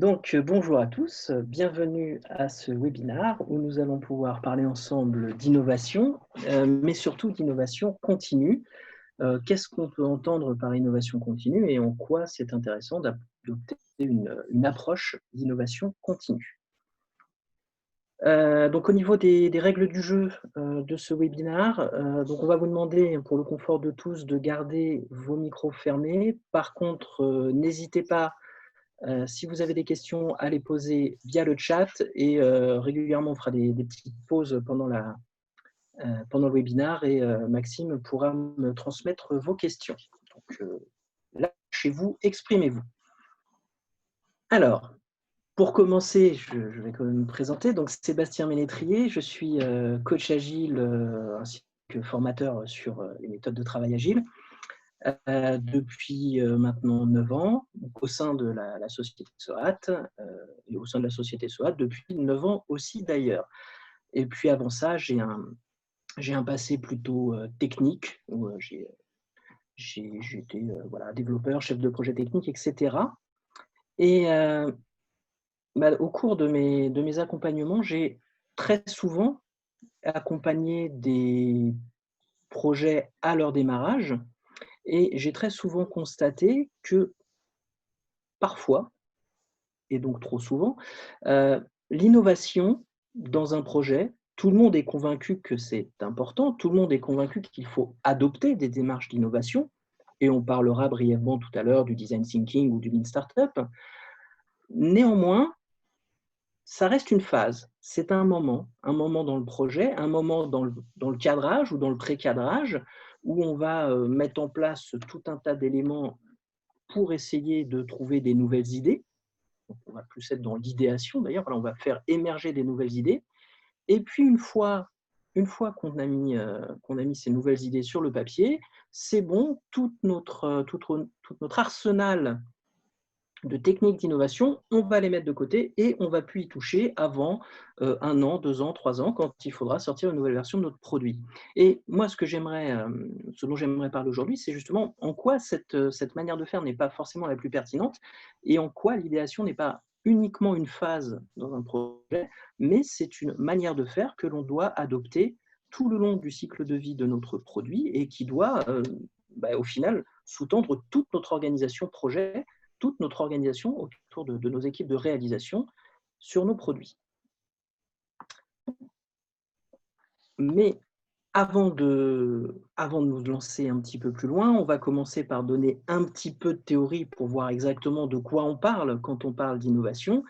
Bonjour à tous, bienvenue à ce webinaire où nous allons pouvoir parler ensemble d'innovation, mais surtout d'innovation continue. Qu'est-ce qu'on peut entendre par innovation continue et en quoi c'est intéressant d'adopter une approche d'innovation continue? Donc au niveau des règles du jeu, de ce webinaire, donc on va vous demander, pour le confort de tous, de garder vos micros fermés. Par contre, n'hésitez pas. Si vous avez des questions, à les poser via le chat et régulièrement, on fera des petites pauses pendant le webinaire et Maxime pourra me transmettre vos questions. Donc, lâchez-vous, exprimez-vous. Alors, pour commencer, je vais quand même me présenter. Donc, Sébastien Ménétrier, je suis coach agile ainsi que formateur sur les méthodes de travail agile. Depuis maintenant 9 ans, donc au sein de la société SOAT, et au sein de la société SOAT depuis 9 ans aussi d'ailleurs. Et puis avant ça, j'ai un passé plutôt technique, où j'ai été voilà, développeur, chef de projet technique, etc. Et au cours de mes accompagnements, j'ai très souvent accompagné des projets à leur démarrage et j'ai très souvent constaté que parfois, et donc trop souvent, l'innovation dans un projet, tout le monde est convaincu que c'est important, tout le monde est convaincu qu'il faut adopter des démarches d'innovation et on parlera brièvement tout à l'heure du design thinking ou du lean startup. Néanmoins, ça reste une phase, c'est un moment dans le projet, un moment dans le cadrage ou dans le pré-cadrage où on va mettre en place tout un tas d'éléments pour essayer de trouver des nouvelles idées. Donc, on va plus être dans l'idéation d'ailleurs, voilà, on va faire émerger des nouvelles idées. Et puis une fois qu'on a mis ces nouvelles idées sur le papier, c'est bon, tout notre arsenal de techniques d'innovation, on va les mettre de côté et on ne va plus y toucher avant 1 an, 2 ans, 3 ans, quand il faudra sortir une nouvelle version de notre produit. Et moi, ce dont j'aimerais parler aujourd'hui, c'est justement en quoi cette manière de faire n'est pas forcément la plus pertinente et en quoi l'idéation n'est pas uniquement une phase dans un projet, mais c'est une manière de faire que l'on doit adopter tout le long du cycle de vie de notre produit et qui doit, au final, sous-tendre toute notre organisation projet, toute notre organisation autour de nos équipes de réalisation sur nos produits. Mais avant de nous lancer un petit peu plus loin, on va commencer par donner un petit peu de théorie pour voir exactement de quoi on parle quand on parle d'innovation.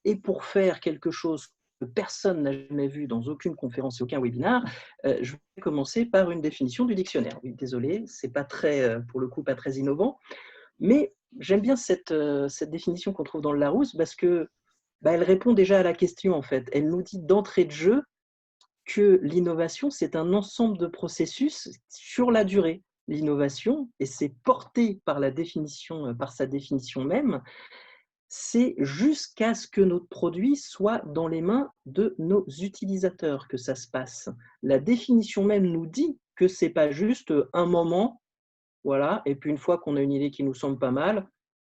Et pour faire quelque chose que personne n'a jamais vu dans aucune conférence et aucun webinaire, je vais commencer par une définition du dictionnaire. Oui, désolé, c'est pas très, pour le coup, pas très innovant, mais j'aime bien cette définition qu'on trouve dans le Larousse parce que elle répond déjà à la question en fait. Elle nous dit d'entrée de jeu que l'innovation, c'est un ensemble de processus sur la durée. L'innovation, et c'est porté par par sa définition même, c'est jusqu'à ce que notre produit soit dans les mains de nos utilisateurs que ça se passe. La définition même nous dit que c'est pas juste un moment, voilà, et puis une fois qu'on a une idée qui nous semble pas mal,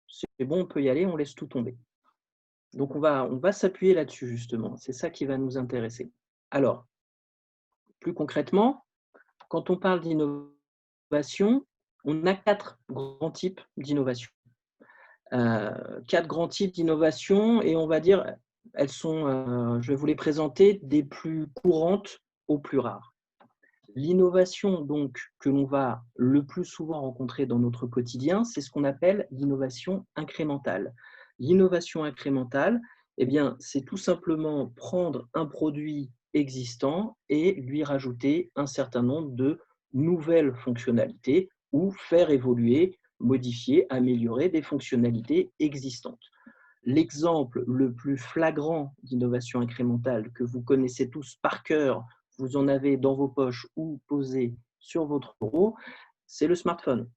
c'est bon, on peut y aller, on laisse tout tomber. Donc on va s'appuyer là-dessus justement, c'est ça qui va nous intéresser. Alors, plus concrètement, quand on parle d'innovation, on a 4 grands types d'innovation. 4 grands types d'innovation et on va dire, elles sont, je vais vous les présenter des plus courantes aux plus rares. L'innovation donc que l'on va le plus souvent rencontrer dans notre quotidien, c'est ce qu'on appelle l'innovation incrémentale. L'innovation incrémentale, eh bien, c'est tout simplement prendre un produit existant et lui rajouter un certain nombre de nouvelles fonctionnalités ou faire évoluer, modifier, améliorer des fonctionnalités existantes. L'exemple le plus flagrant d'innovation incrémentale que vous connaissez tous par cœur, vous en avez dans vos poches ou posé sur votre bureau, c'est le smartphone.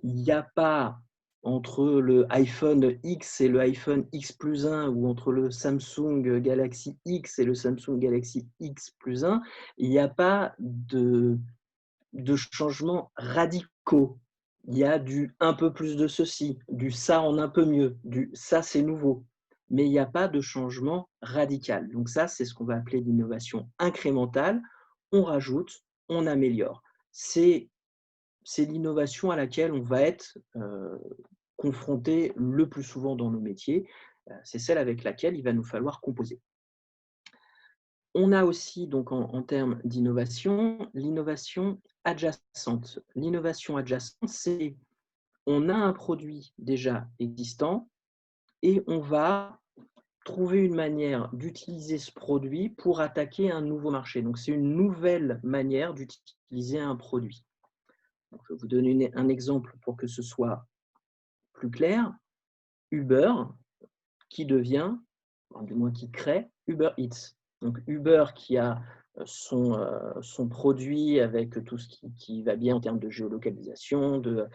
Il n'y a pas entre le iPhone X et le iPhone X plus 1 ou entre le Samsung Galaxy X et le Samsung Galaxy X plus 1, il n'y a pas de changements radicaux. Il y a du un peu plus de ceci, du ça en un peu mieux, du ça c'est nouveau. mais il n'y a pas de changement radical. Donc ça, c'est ce qu'on va appeler l'innovation incrémentale. On rajoute, on améliore. C'est l'innovation à laquelle on va être confronté le plus souvent dans nos métiers. C'est celle avec laquelle il va nous falloir composer. On a aussi, donc en termes d'innovation, l'innovation adjacente. L'innovation adjacente, c'est on a un produit déjà existant et on va trouver une manière d'utiliser ce produit pour attaquer un nouveau marché. Donc, c'est une nouvelle manière d'utiliser un produit. Donc, je vais vous donner un exemple pour que ce soit plus clair. Uber, qui devient, du moins qui crée, Uber Eats. Donc, Uber qui a son produit avec tout ce qui va bien en termes de géolocalisation, de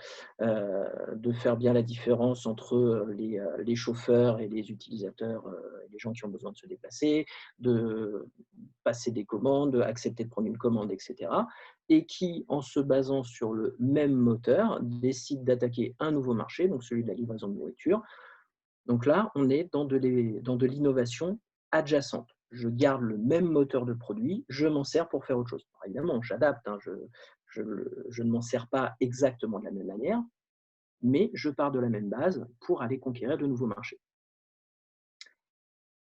faire bien la différence entre les chauffeurs et les utilisateurs, les gens qui ont besoin de se déplacer, de passer des commandes, accepter de prendre une commande, etc. Et qui, en se basant sur le même moteur, décide d'attaquer un nouveau marché, donc celui de la livraison de nourriture. Donc là, on est dans de l'innovation adjacente. Je garde le même moteur de produit, je m'en sers pour faire autre chose. Alors évidemment, j'adapte, hein, je ne m'en sers pas exactement de la même manière, mais je pars de la même base pour aller conquérir de nouveaux marchés.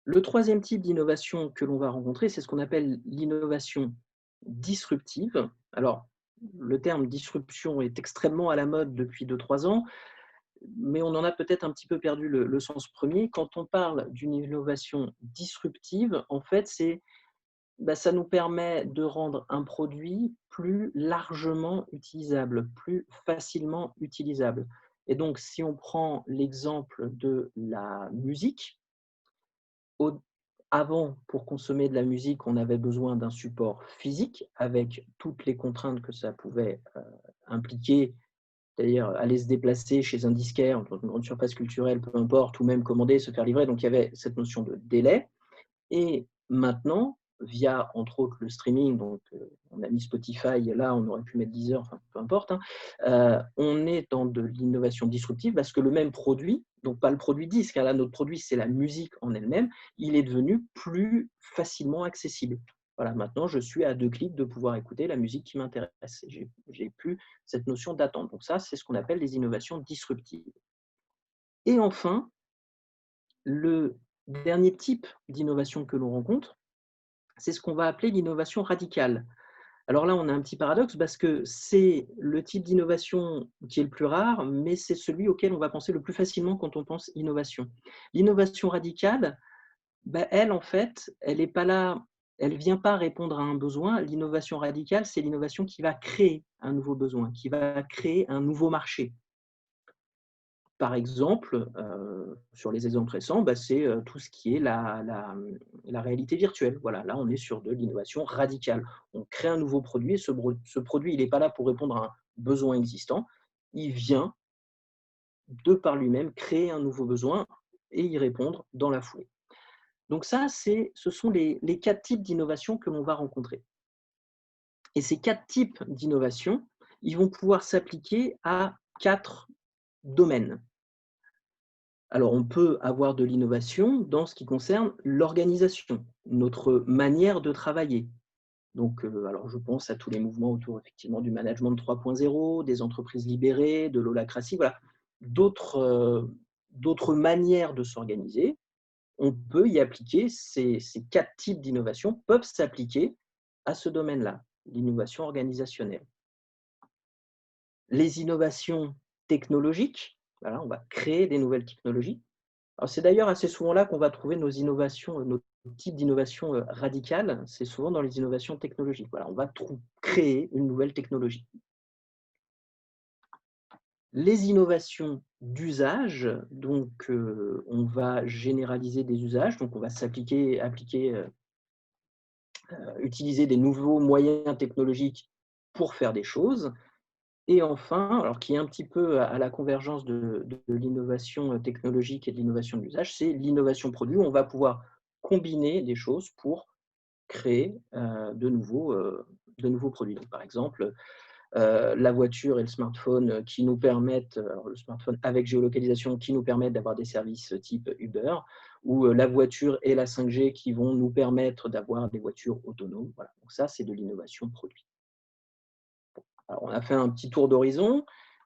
Le troisième type d'innovation que l'on va rencontrer, c'est ce qu'on appelle l'innovation disruptive. Alors, le terme disruption est extrêmement à la mode depuis 2-3 ans, mais on en a peut-être un petit peu perdu le sens premier. Quand on parle d'une innovation disruptive, en fait, ça nous permet de rendre un produit plus largement utilisable, plus facilement utilisable. Et donc, si on prend l'exemple de la musique, avant, pour consommer de la musique, on avait besoin d'un support physique avec toutes les contraintes que ça pouvait impliquer, c'est-à-dire aller se déplacer chez un disquaire, dans une grande surface culturelle, peu importe, ou même commander, se faire livrer. Donc, il y avait cette notion de délai. Et maintenant, via, entre autres, le streaming, donc on a mis Spotify, là, on aurait pu mettre Deezer, enfin, peu importe, hein, on est dans de l'innovation disruptive parce que le même produit, donc pas le produit disque, hein, là, notre produit, c'est la musique en elle-même, il est devenu plus facilement accessible. Voilà, maintenant, je suis à 2 clics de pouvoir écouter la musique qui m'intéresse. J'ai plus cette notion d'attente. Donc ça, c'est ce qu'on appelle les innovations disruptives. Et enfin, le dernier type d'innovation que l'on rencontre, c'est ce qu'on va appeler l'innovation radicale. Alors là, on a un petit paradoxe parce que c'est le type d'innovation qui est le plus rare, mais c'est celui auquel on va penser le plus facilement quand on pense innovation. L'innovation radicale, elle, en fait, elle est pas là, elle ne vient pas répondre à un besoin. L'innovation radicale, c'est l'innovation qui va créer un nouveau besoin, qui va créer un nouveau marché. Par exemple, sur les exemples récents, c'est tout ce qui est la réalité virtuelle. Voilà, là, on est sur de l'innovation radicale. On crée un nouveau produit et ce produit, il n'est pas là pour répondre à un besoin existant. Il vient, de par lui-même, créer un nouveau besoin et y répondre dans la foulée. Donc ça, ce sont les 4 types d'innovation que l'on va rencontrer. Et ces 4 types d'innovation, ils vont pouvoir s'appliquer à 4 domaines. Alors, on peut avoir de l'innovation dans ce qui concerne l'organisation, notre manière de travailler. Donc, alors je pense à tous les mouvements autour effectivement du management 3.0, des entreprises libérées, de l'holacratie, voilà. D'autres manières de s'organiser, on peut y appliquer, ces 4 types d'innovation peuvent s'appliquer à ce domaine-là, l'innovation organisationnelle. Les innovations technologiques, voilà, on va créer des nouvelles technologies. Alors, c'est d'ailleurs assez souvent là qu'on va trouver nos innovations, nos types d'innovations radicales, c'est souvent dans les innovations technologiques. Voilà, on va créer une nouvelle technologie. Les innovations d'usage, donc on va généraliser des usages, donc on va utiliser des nouveaux moyens technologiques pour faire des choses. Et enfin, alors qui est un petit peu à la convergence de l'innovation technologique et de l'innovation d'usage, c'est l'innovation produit où on va pouvoir combiner des choses pour créer de nouveaux produits. Donc, par exemple, la voiture et le smartphone le smartphone avec géolocalisation qui nous permettent d'avoir des services type Uber. ou la voiture et la 5G qui vont nous permettre d'avoir des voitures autonomes. Voilà. Donc ça, c'est de l'innovation produit. Alors, on a fait un petit tour d'horizon.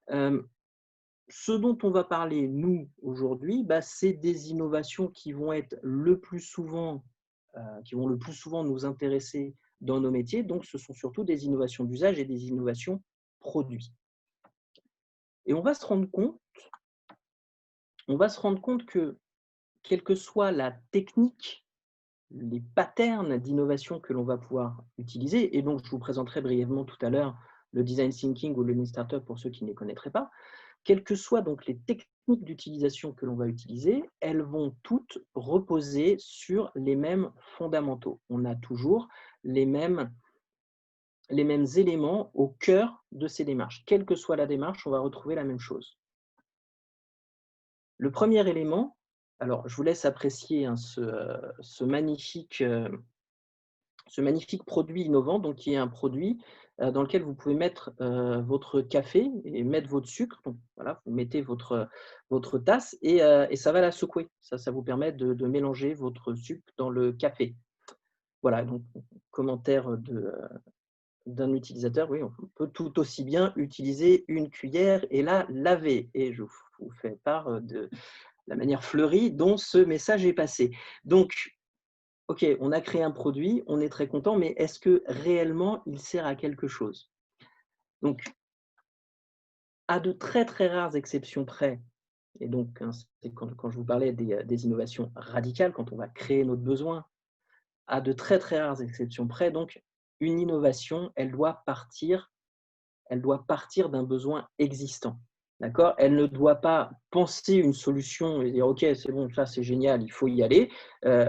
Ce dont on va parler, nous, aujourd'hui, c'est des innovations qui vont être qui vont le plus souvent nous intéresser dans nos métiers. Donc, ce sont surtout des innovations d'usage et des innovations produits. Et on va se rendre compte que, quelle que soit la technique, les patterns d'innovation que l'on va pouvoir utiliser, et donc je vous présenterai brièvement tout à l'heure le design thinking ou le lean startup pour ceux qui ne les connaîtraient pas, quelles que soient donc les techniques d'utilisation que l'on va utiliser, elles vont toutes reposer sur les mêmes fondamentaux. On a toujours les mêmes éléments au cœur de ces démarches. Quelle que soit la démarche, on va retrouver la même chose. Le premier élément, alors je vous laisse apprécier ce magnifique produit innovant, donc qui est un produit dans lequel vous pouvez mettre votre café et mettre votre sucre. Donc, voilà, vous mettez votre tasse et ça va la secouer. Ça vous permet de mélanger votre sucre dans le café. Voilà, donc commentaire d'un utilisateur, oui, on peut tout aussi bien utiliser une cuillère et la laver. Et je vous fais part de la manière fleurie dont ce message est passé. Donc, OK, on a créé un produit, on est très content, mais est-ce que réellement il sert à quelque chose? Donc, à de très, très rares exceptions près, et donc c'est quand je vous parlais des innovations radicales, quand on va créer notre besoin, à de très, très rares exceptions près, donc une innovation, elle doit partir d'un besoin existant. D'accord? Elle ne doit pas penser une solution et dire OK, c'est bon, ça c'est génial, il faut y aller.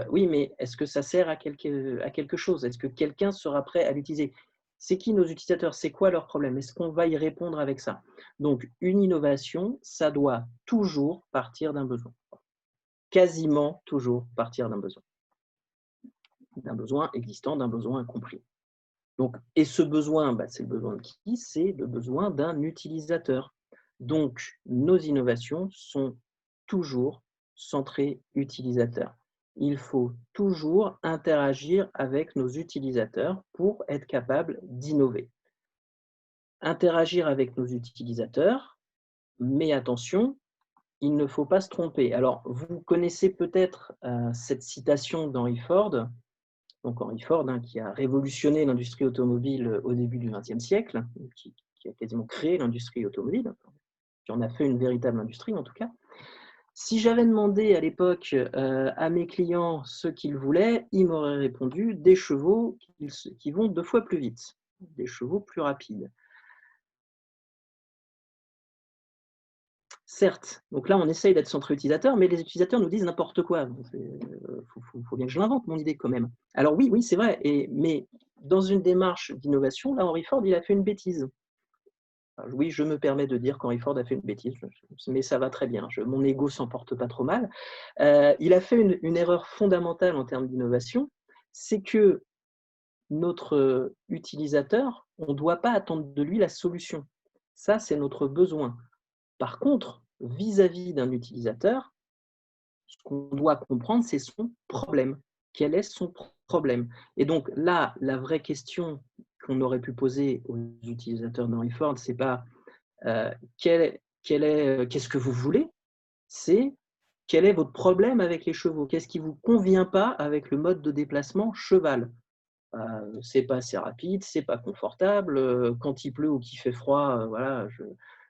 Oui, mais est-ce que ça sert à quelque chose? Est-ce que quelqu'un sera prêt à l'utiliser? C'est qui nos utilisateurs? C'est quoi leur problème? Est-ce qu'on va y répondre avec ça? Donc, une innovation, ça doit toujours partir d'un besoin. Quasiment toujours partir d'un besoin existant, d'un besoin compris. Donc, et ce besoin, c'est le besoin de qui? C'est le besoin d'un utilisateur. Donc, nos innovations sont toujours centrées utilisateurs. Il faut toujours interagir avec nos utilisateurs pour être capable d'innover. Interagir avec nos utilisateurs, mais attention, il ne faut pas se tromper. Alors, vous connaissez peut-être cette citation d'Henry Ford, donc Henry Ford, qui a révolutionné l'industrie automobile au début du XXe siècle, qui a quasiment créé l'industrie automobile, qui en a fait une véritable industrie en tout cas. Si j'avais demandé à l'époque à mes clients ce qu'ils voulaient, ils m'auraient répondu des chevaux qui vont 2 fois plus vite, des chevaux plus rapides. Certes, donc là on essaye d'être centré utilisateur, mais les utilisateurs nous disent n'importe quoi. Faut bien que je l'invente mon idée quand même. Alors oui, c'est vrai, mais dans une démarche d'innovation, là Henry Ford il a fait une bêtise. Alors, oui, je me permets de dire qu'Henry Ford a fait une bêtise, mais ça va très bien, mon ego s'en porte pas trop mal. Il a fait une erreur fondamentale en termes d'innovation, c'est que notre utilisateur, on ne doit pas attendre de lui la solution. Ça, c'est notre besoin. Par contre, vis-à-vis d'un utilisateur, ce qu'on doit comprendre, c'est son problème. Quel est son problème? Et donc là, la vraie question qu'on aurait pu poser aux utilisateurs d'Henry Ford, c'est pas qu'est-ce que vous voulez? C'est quel est votre problème avec les chevaux? Qu'est-ce qui ne vous convient pas avec le mode de déplacement cheval? C'est pas assez rapide, c'est pas confortable, quand il pleut ou qu'il fait froid, voilà,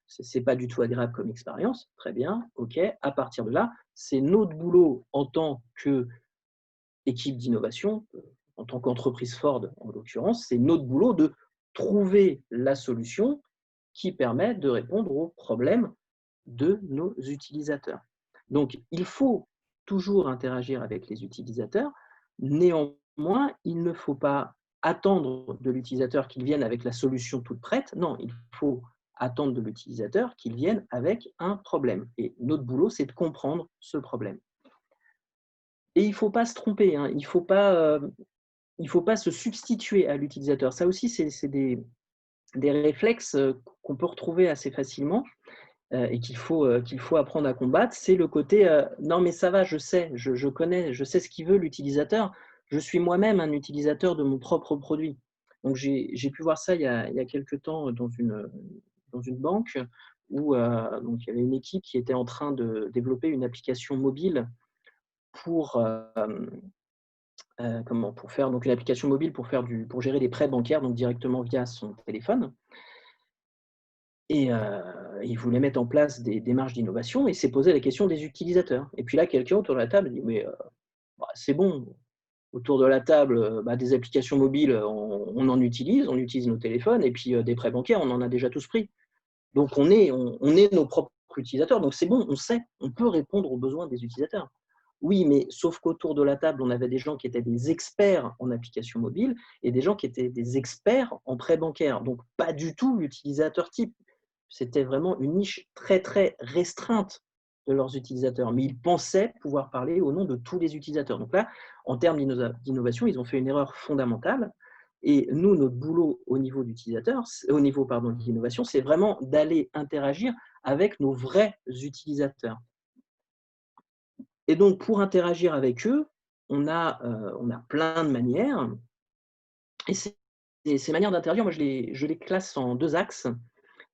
c'est pas du tout agréable comme expérience. Très bien, OK. À partir de là, c'est notre boulot en tant qu'équipe d'innovation, en tant qu'entreprise Ford en l'occurrence, c'est notre boulot de trouver la solution qui permet de répondre aux problèmes de nos utilisateurs. Donc, il faut toujours interagir avec les utilisateurs. Néanmoins, il ne faut pas attendre de l'utilisateur qu'il vienne avec la solution toute prête. Non, il faut attendre de l'utilisateur qu'il vienne avec un problème. Et notre boulot, c'est de comprendre ce problème. Et il ne faut pas se tromper, il ne faut pas se substituer à l'utilisateur. Ça aussi, c'est des réflexes qu'on peut retrouver assez facilement. et qu'il faut apprendre à combattre, c'est le côté, «Non mais ça va, je sais, je connais, je sais ce qu'il veut l'utilisateur. Je suis moi-même un utilisateur de mon propre produit». Donc j'ai pu voir ça il y a quelque temps dans une banque où, donc il y avait une équipe qui était en train de développer une application mobile pour, pour faire donc une application mobile pour gérer des prêts bancaires, donc directement via son téléphone. Et il voulait mettre en place des démarches d'innovation et s'est posé la question des utilisateurs. Et puis là, quelqu'un autour de la table dit: «Mais, bah, c'est bon, autour de la table, bah, des applications mobiles, on en utilise, on utilise nos téléphones et puis, des prêts bancaires, on en a déjà tous pris. Donc on est nos propres utilisateurs, donc c'est bon, on sait, on peut répondre aux besoins des utilisateurs». Oui, mais sauf qu'autour de la table, on avait des gens qui étaient des experts en applications mobiles et des gens qui étaient des experts en prêts bancaires, donc pas du tout l'utilisateur type. C'était vraiment une niche très, très restreinte de leurs utilisateurs, mais ils pensaient pouvoir parler au nom de tous les utilisateurs. Donc là, en termes d'innovation, ils ont fait une erreur fondamentale et nous, notre boulot au niveau d'utilisateur, au niveau, pardon, de l'innovation, c'est vraiment d'aller interagir avec nos vrais utilisateurs. Et donc pour interagir avec eux, on a plein de manières et ces manières d'interagir, moi je les classe en 2 axes.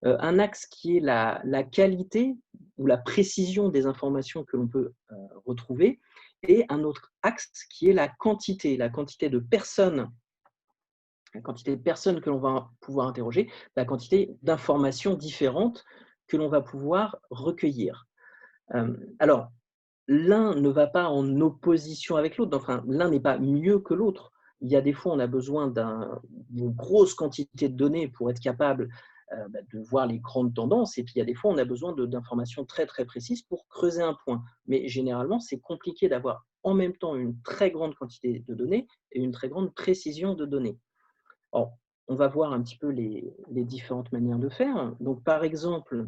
Un axe qui est la qualité ou la précision des informations que l'on peut, retrouver et un autre axe qui est la quantité de personnes que l'on va pouvoir interroger, la quantité d'informations différentes que l'on va pouvoir recueillir. Alors, l'un ne va pas en opposition avec l'autre, enfin, l'un n'est pas mieux que l'autre. Il y a des fois, on a besoin d'une grosse quantité de données pour être capable de voir les grandes tendances, et puis il y a des fois, on a besoin d'informations très très précises pour creuser un point. Mais généralement, c'est compliqué d'avoir en même temps une très grande quantité de données et une très grande précision de données. Alors, on va voir un petit peu les différentes manières de faire. Donc, par exemple,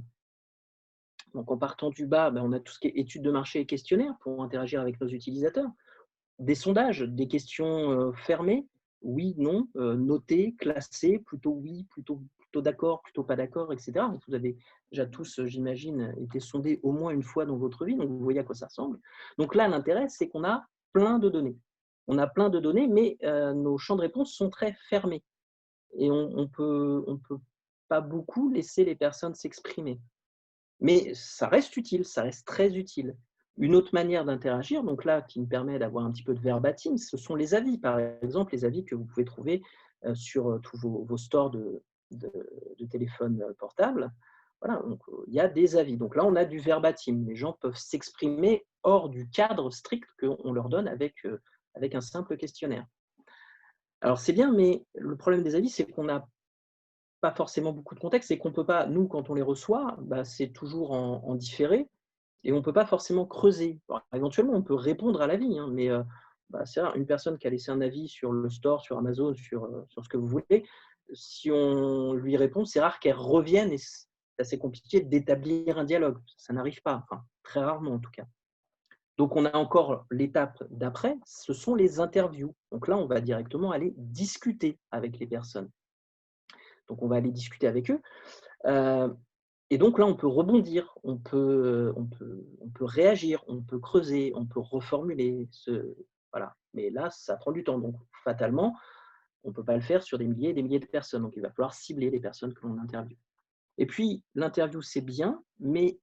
donc en partant du bas, ben, on a tout ce qui est études de marché et questionnaires pour interagir avec nos utilisateurs. Des sondages, des questions fermées, oui, non, notées, classées, plutôt oui, plutôt d'accord, plutôt pas d'accord, etc. Donc, vous avez déjà tous, j'imagine, été sondés au moins une fois dans votre vie, donc vous voyez à quoi ça ressemble. Donc là, l'intérêt, c'est qu'on a plein de données. On a plein de données, mais nos champs de réponse sont très fermés et on peut pas beaucoup laisser les personnes s'exprimer. Mais ça reste utile, ça reste très utile. Une autre manière d'interagir, donc là, qui me permet d'avoir un petit peu de verbatim, ce sont les avis. Par exemple, les avis que vous pouvez trouver sur tous vos stores de, de téléphones portables. Voilà, donc il y a des avis. Donc là, on a du verbatim. Les gens peuvent s'exprimer hors du cadre strict qu'on leur donne avec un simple questionnaire. Alors c'est bien, mais le problème des avis, c'est qu'on n'a pas forcément beaucoup de contexte et qu'on peut pas, nous, quand on les reçoit, bah, c'est toujours en différé et on ne peut pas forcément creuser. Alors, éventuellement, on peut répondre à l'avis, hein, mais bah, c'est rare. Une personne qui a laissé un avis sur le store, sur Amazon, sur ce que vous voulez, si on lui répond, c'est rare qu'elle revienne et c'est assez compliqué d'établir un dialogue. Ça n'arrive pas, enfin, très rarement en tout cas. Donc, on a encore l'étape d'après, ce sont les interviews. Donc là, on va directement aller discuter avec les personnes. Donc, on va aller discuter avec eux. Heu et donc là, on peut rebondir, on peut réagir, on peut creuser, on peut reformuler voilà. Mais là, ça prend du temps. Donc fatalement, on ne peut pas le faire sur des milliers et des milliers de personnes. Donc il va falloir cibler les personnes que l'on interviewe. Et puis l'interview, c'est bien, mais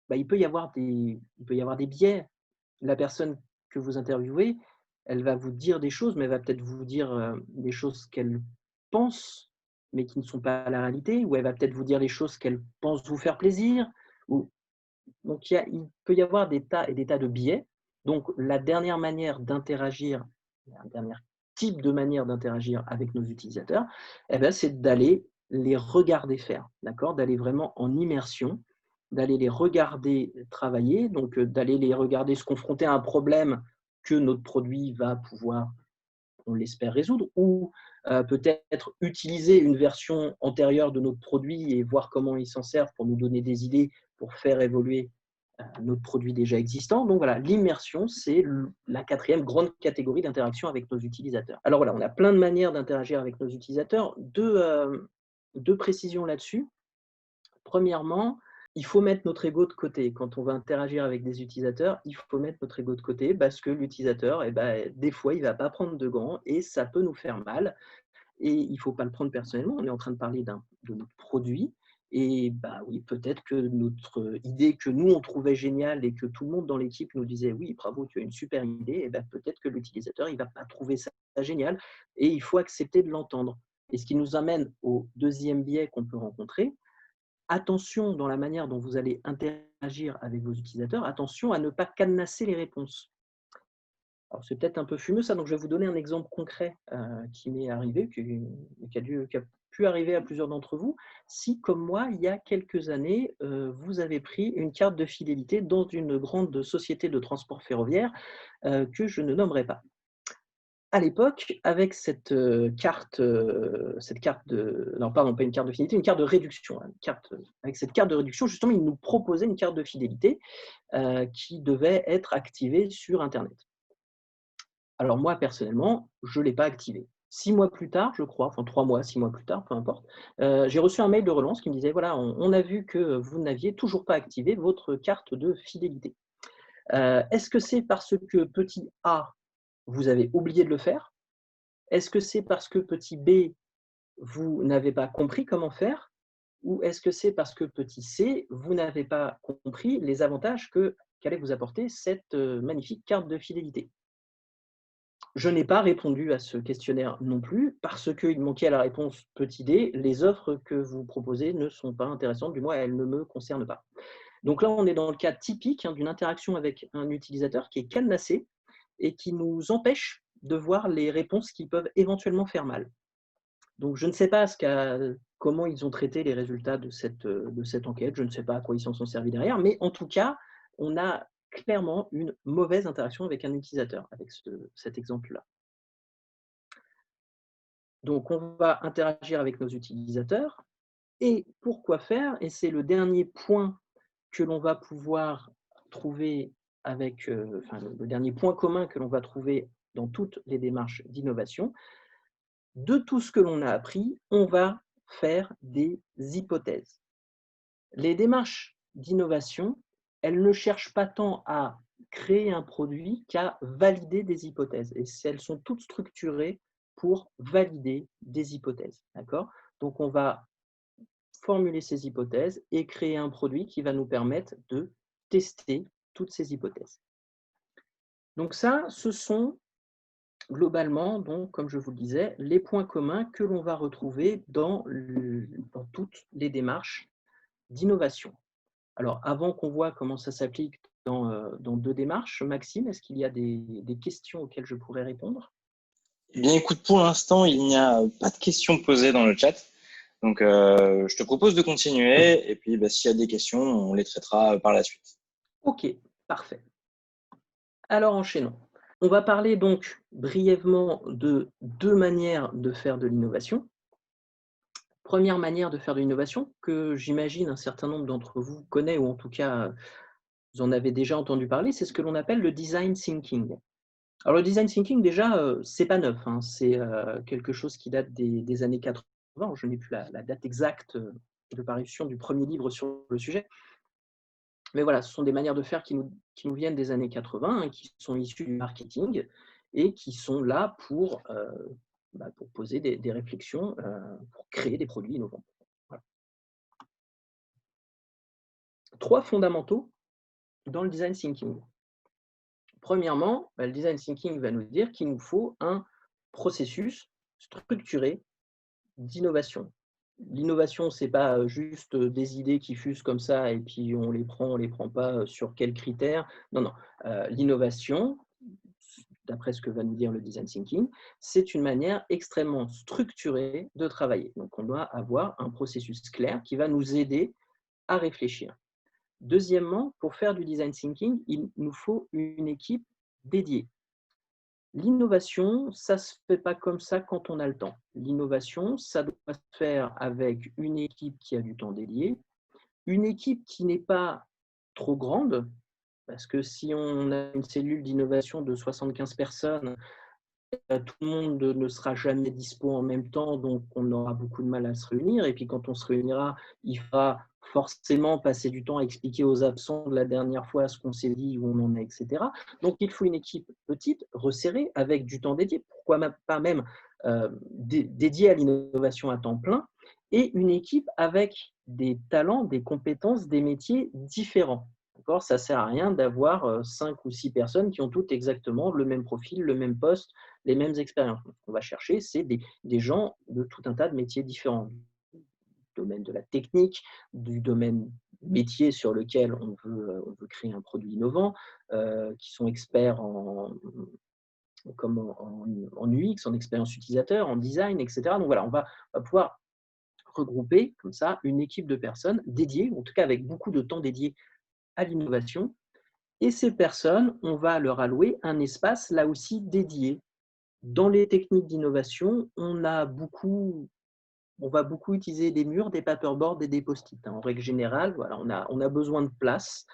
bah, il peut y avoir des biais. La personne que vous interviewez, elle va vous dire des choses, mais elle va peut-être vous dire, des choses qu'elle pense, mais qui ne sont pas la réalité, ou elle va peut-être vous dire des choses qu'elle pense vous faire plaisir, ou donc il peut y avoir des tas et des tas de biais. Donc la dernière manière d'interagir, un dernier type de manière d'interagir avec nos utilisateurs, eh ben, c'est d'aller les regarder faire, d'accord? D'aller vraiment en immersion, d'aller les regarder travailler, donc d'aller les regarder se confronter à un problème que notre produit va pouvoir, on l'espère, résoudre, ou peut-être utiliser une version antérieure de notre produit et voir comment ils s'en servent pour nous donner des idées pour faire évoluer notre produit déjà existant. Donc voilà, l'immersion, c'est la quatrième grande catégorie d'interaction avec nos utilisateurs. Alors voilà, on a plein de manières d'interagir avec nos utilisateurs. Deux précisions là-dessus. Premièrement, Il faut mettre notre ego de côté. Quand on va interagir avec des utilisateurs, il faut mettre notre ego de côté parce que l'utilisateur, eh ben, des fois, il ne va pas prendre de gants et ça peut nous faire mal. Et il ne faut pas le prendre personnellement. On est en train de parler de notre produit. Et bah oui, peut-être que notre idée que nous, on trouvait géniale et que tout le monde dans l'équipe nous disait oui, bravo, tu as une super idée, et ben, peut-être que l'utilisateur, il ne va pas trouver ça génial et il faut accepter de l'entendre. Et ce qui nous amène au deuxième biais qu'on peut rencontrer, attention dans la manière dont vous allez interagir avec vos utilisateurs, attention à ne pas cadenasser les réponses. Alors, c'est peut-être un peu fumeux ça, donc je vais vous donner un exemple concret qui m'est arrivé, qui a pu arriver à plusieurs d'entre vous. Si, comme moi, il y a quelques années, vous avez pris une carte de fidélité dans une grande société de transport ferroviaire que je ne nommerai pas. À l'époque, avec cette carte de, non, pardon, pas une carte de fidélité, une carte de réduction. Avec cette carte de réduction, justement, ils nous proposaient une carte de fidélité qui devait être activée sur Internet. Alors moi, personnellement, je ne l'ai pas activée. 6 mois plus tard, je crois, enfin 3 mois, 6 mois plus tard, peu importe, j'ai reçu un mail de relance qui me disait: «Voilà, on a vu que vous n'aviez toujours pas activé votre carte de fidélité. Est-ce que c'est parce que petit a, vous avez oublié de le faire? Est-ce que c'est parce que petit b, vous n'avez pas compris comment faire? Ou est-ce que c'est parce que petit c, vous n'avez pas compris les avantages qu'allait vous apporter cette magnifique carte de fidélité?» Je n'ai pas répondu à ce questionnaire non plus parce qu'il manquait à la réponse petit d, les offres que vous proposez ne sont pas intéressantes, du moins elles ne me concernent pas. Donc là, on est dans le cas typique d'une interaction avec un utilisateur qui est cadenassé et qui nous empêche de voir les réponses qui peuvent éventuellement faire mal. Donc je ne sais pas comment ils ont traité les résultats de cette enquête, je ne sais pas à quoi ils s'en sont servis derrière, mais en tout cas, on a clairement une mauvaise interaction avec un utilisateur avec cet exemple-là. Donc, on va interagir avec nos utilisateurs. Et pour quoi faire? Et c'est le dernier point que l'on va pouvoir trouver avec, enfin, le dernier point commun que l'on va trouver dans toutes les démarches d'innovation. De tout ce que l'on a appris, on va faire des hypothèses. Les démarches d'innovation, elles ne cherchent pas tant à créer un produit qu'à valider des hypothèses. Et elles sont toutes structurées pour valider des hypothèses. D'accord? Donc, on va formuler ces hypothèses et créer un produit qui va nous permettre de tester toutes ces hypothèses. Donc ça, ce sont globalement, donc, comme je vous le disais, les points communs que l'on va retrouver dans toutes les démarches d'innovation. Alors, avant qu'on voit comment ça s'applique dans deux démarches, Maxime, est-ce qu'il y a des questions auxquelles je pourrais répondre? Eh bien, écoute, pour l'instant, il n'y a pas de questions posées dans le chat. Donc, je te propose de continuer. Et puis, s'il y a des questions, on les traitera par la suite. Ok, parfait. Alors, enchaînons. On va parler donc brièvement de deux manières de faire de l'innovation. Première manière de faire de l'innovation, que j'imagine un certain nombre d'entre vous connaît, ou en tout cas, vous en avez déjà entendu parler, c'est ce que l'on appelle le design thinking. Alors, le design thinking, déjà, c'est pas neuf, hein, c'est quelque chose qui date des années 80. Je n'ai plus la date exacte de parution du premier livre sur le sujet. Mais voilà, ce sont des manières de faire qui nous viennent des années 80, hein, qui sont issues du marketing et qui sont là pour poser des réflexions, pour créer des produits innovants. Voilà. 3 fondamentaux dans le design thinking. Premièrement, le design thinking va nous dire qu'il nous faut un processus structuré d'innovation. L'innovation, ce n'est pas juste des idées qui fusent comme ça et puis on les prend pas sur quels critères. Non, non. L'innovation, d'après ce que va nous dire le design thinking, c'est une manière extrêmement structurée de travailler. Donc, on doit avoir un processus clair qui va nous aider à réfléchir. Deuxièmement, pour faire du design thinking, il nous faut une équipe dédiée. L'innovation, ça ne se fait pas comme ça quand on a le temps. L'innovation, ça doit se faire avec une équipe qui a du temps dédié, une équipe qui n'est pas trop grande, parce que si on a une cellule d'innovation de 75 personnes, tout le monde ne sera jamais dispo en même temps, donc on aura beaucoup de mal à se réunir. Et puis quand on se réunira, il faudra forcément passer du temps à expliquer aux absents de la dernière fois ce qu'on s'est dit, où on en est, etc. Donc, il faut une équipe petite, resserrée, avec du temps dédié, pourquoi pas même dédiée à l'innovation à temps plein, et une équipe avec des talents, des compétences, des métiers différents. Ça ne sert à rien d'avoir 5 ou 6 personnes qui ont toutes exactement le même profil, le même poste, les mêmes expériences. Ce qu'on va chercher, c'est des gens de tout un tas de métiers différents, du domaine de la technique, du domaine métier sur lequel on veut créer un produit innovant, qui sont experts en UX, en expérience utilisateur, en design, etc. Donc voilà, on va pouvoir regrouper comme ça une équipe de personnes dédiées, en tout cas avec beaucoup de temps dédié à l'innovation. Et ces personnes, on va leur allouer un espace là aussi dédié. Dans les techniques d'innovation, on va beaucoup utiliser des murs, des paperboards et des post-it. En règle générale, voilà, on a besoin de place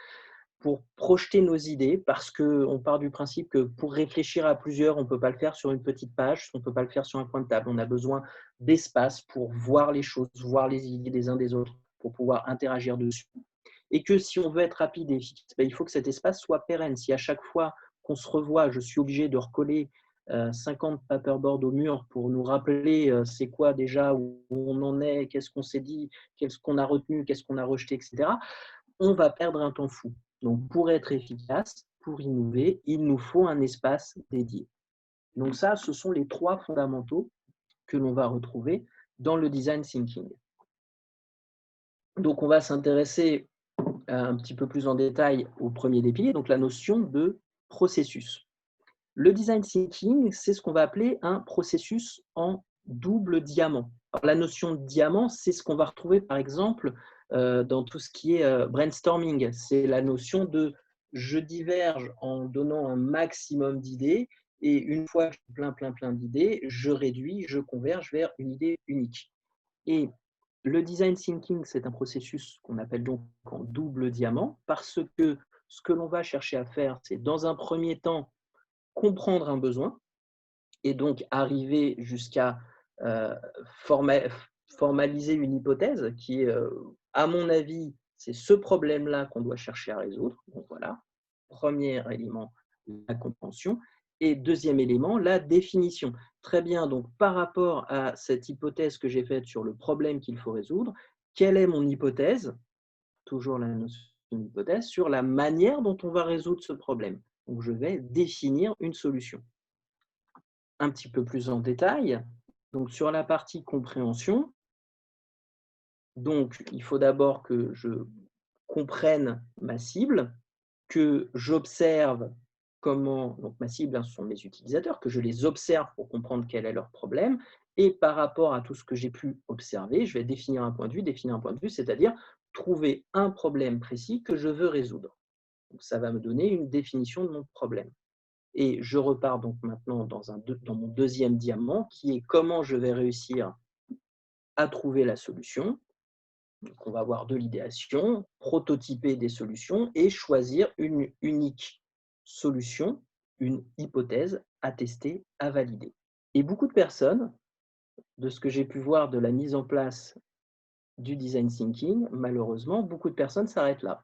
pour projeter nos idées, parce qu'on part du principe que pour réfléchir à plusieurs, on ne peut pas le faire sur une petite page, on ne peut pas le faire sur un coin de table. On a besoin d'espace pour voir les choses, voir les idées des uns des autres, pour pouvoir interagir dessus. Et que si on veut être rapide et efficace, il faut que cet espace soit pérenne. Si à chaque fois qu'on se revoit, je suis obligé de recoller 50 paperboards au mur pour nous rappeler c'est quoi déjà, où on en est, qu'est-ce qu'on s'est dit, qu'est-ce qu'on a retenu, qu'est-ce qu'on a rejeté, etc., on va perdre un temps fou. Donc, pour être efficace, pour innover, il nous faut un espace dédié. Donc ça, ce sont les 3 fondamentaux que l'on va retrouver dans le design thinking. Donc, on va s'intéresser un petit peu plus en détail au premier des piliers, donc la notion de processus. Le design thinking, c'est ce qu'on va appeler un processus en double diamant. Alors, la notion de diamant, c'est ce qu'on va retrouver par exemple dans tout ce qui est brainstorming. C'est la notion de je diverge en donnant un maximum d'idées, et une fois que j'ai plein d'idées, je réduis, je converge vers une idée unique. Et le design thinking, c'est un processus qu'on appelle donc en double diamant, parce que ce que l'on va chercher à faire, c'est dans un premier temps comprendre un besoin, et donc arriver jusqu'à formaliser une hypothèse qui est, à mon avis, c'est ce problème-là qu'on doit chercher à résoudre. Donc voilà, premier élément, la compréhension. Et deuxième élément, la définition. Très bien, donc par rapport à cette hypothèse que j'ai faite sur le problème qu'il faut résoudre, quelle est mon hypothèse, toujours la notion d'hypothèse, sur la manière dont on va résoudre ce problème. Donc je vais définir une solution. Un petit peu plus en détail, donc sur la partie compréhension, donc il faut d'abord que je comprenne ma cible, que j'observe comment, donc ma cible, ce sont mes utilisateurs, que je les observe pour comprendre quel est leur problème, et par rapport à tout ce que j'ai pu observer, je vais définir un point de vue, c'est-à-dire trouver un problème précis que je veux résoudre. Donc ça va me donner une définition de mon problème. Et je repars donc maintenant dans mon deuxième diamant, qui est comment je vais réussir à trouver la solution. Donc on va avoir de l'idéation, prototyper des solutions et choisir une unique solution, une hypothèse à tester, à valider. Et beaucoup de personnes, de ce que j'ai pu voir de la mise en place du design thinking, malheureusement, beaucoup de personnes s'arrêtent là.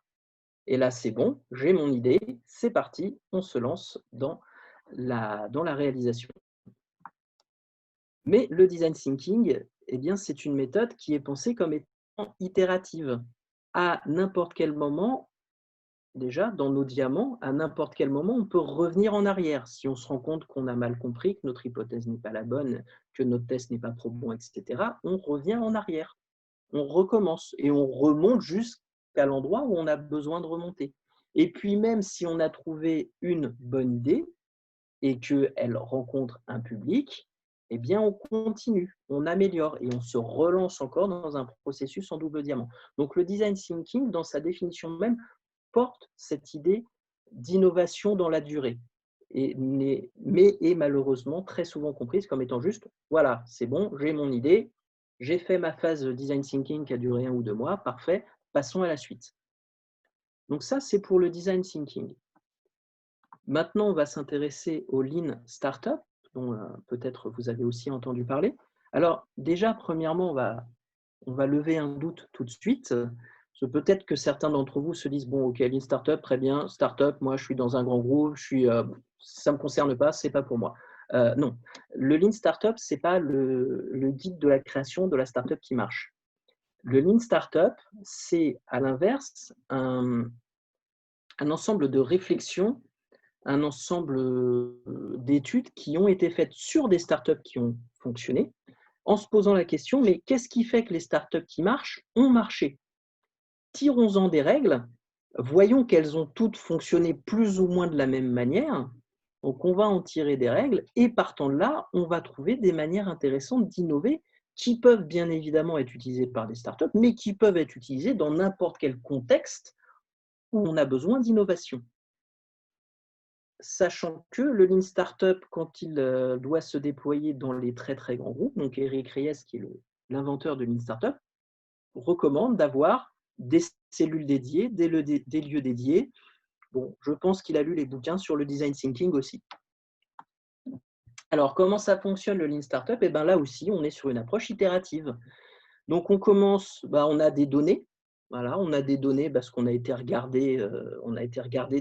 Et là, c'est bon, j'ai mon idée, c'est parti, on se lance dans la réalisation. Mais le design thinking, eh bien, c'est une méthode qui est pensée comme étant itérative. À n'importe quel moment, déjà, dans nos diamants, à n'importe quel moment, on peut revenir en arrière. Si on se rend compte qu'on a mal compris, que notre hypothèse n'est pas la bonne, que notre test n'est pas trop bon, etc., on revient en arrière. On recommence et on remonte jusqu'à l'endroit où on a besoin de remonter. Et puis, même si on a trouvé une bonne idée et qu'elle rencontre un public, eh bien, on continue, on améliore et on se relance encore dans un processus en double diamant. Donc, le design thinking, dans sa définition même, porte cette idée d'innovation dans la durée, mais est malheureusement très souvent comprise comme étant juste, voilà, c'est bon, j'ai mon idée, j'ai fait ma phase de design thinking qui a duré 1 ou 2 mois, parfait, passons à la suite. Donc ça, c'est pour le design thinking. Maintenant, on va s'intéresser au Lean Startup, dont peut-être vous avez aussi entendu parler. Alors déjà, premièrement, on va lever un doute tout de suite Peut-être que certains d'entre vous se disent, bon, ok, Lean Startup, très bien, Startup, moi je suis dans un grand groupe, ça ne me concerne pas, ce n'est pas pour moi. Non, le Lean Startup, ce n'est pas le guide de la création de la startup qui marche. Le Lean Startup, c'est à l'inverse un ensemble de réflexions, un ensemble d'études qui ont été faites sur des startups qui ont fonctionné, en se posant la question, mais qu'est-ce qui fait que les startups qui marchent ont marché? Tirons-en des règles, voyons qu'elles ont toutes fonctionné plus ou moins de la même manière. Donc, on va en tirer des règles et partant de là, on va trouver des manières intéressantes d'innover qui peuvent bien évidemment être utilisées par des startups, mais qui peuvent être utilisées dans n'importe quel contexte où on a besoin d'innovation. Sachant que le Lean Startup, quand il doit se déployer dans les très très grands groupes, donc Eric Ries, qui est l'inventeur de Lean Startup, recommande d'avoir des cellules dédiées, des lieux dédiés. Bon, je pense qu'il a lu les bouquins sur le design thinking aussi. Alors, comment ça fonctionne le Lean Startup? Eh bien, là aussi, on est sur une approche itérative. Donc, on commence, on a des données. Voilà, on a des données parce qu'on a été regarder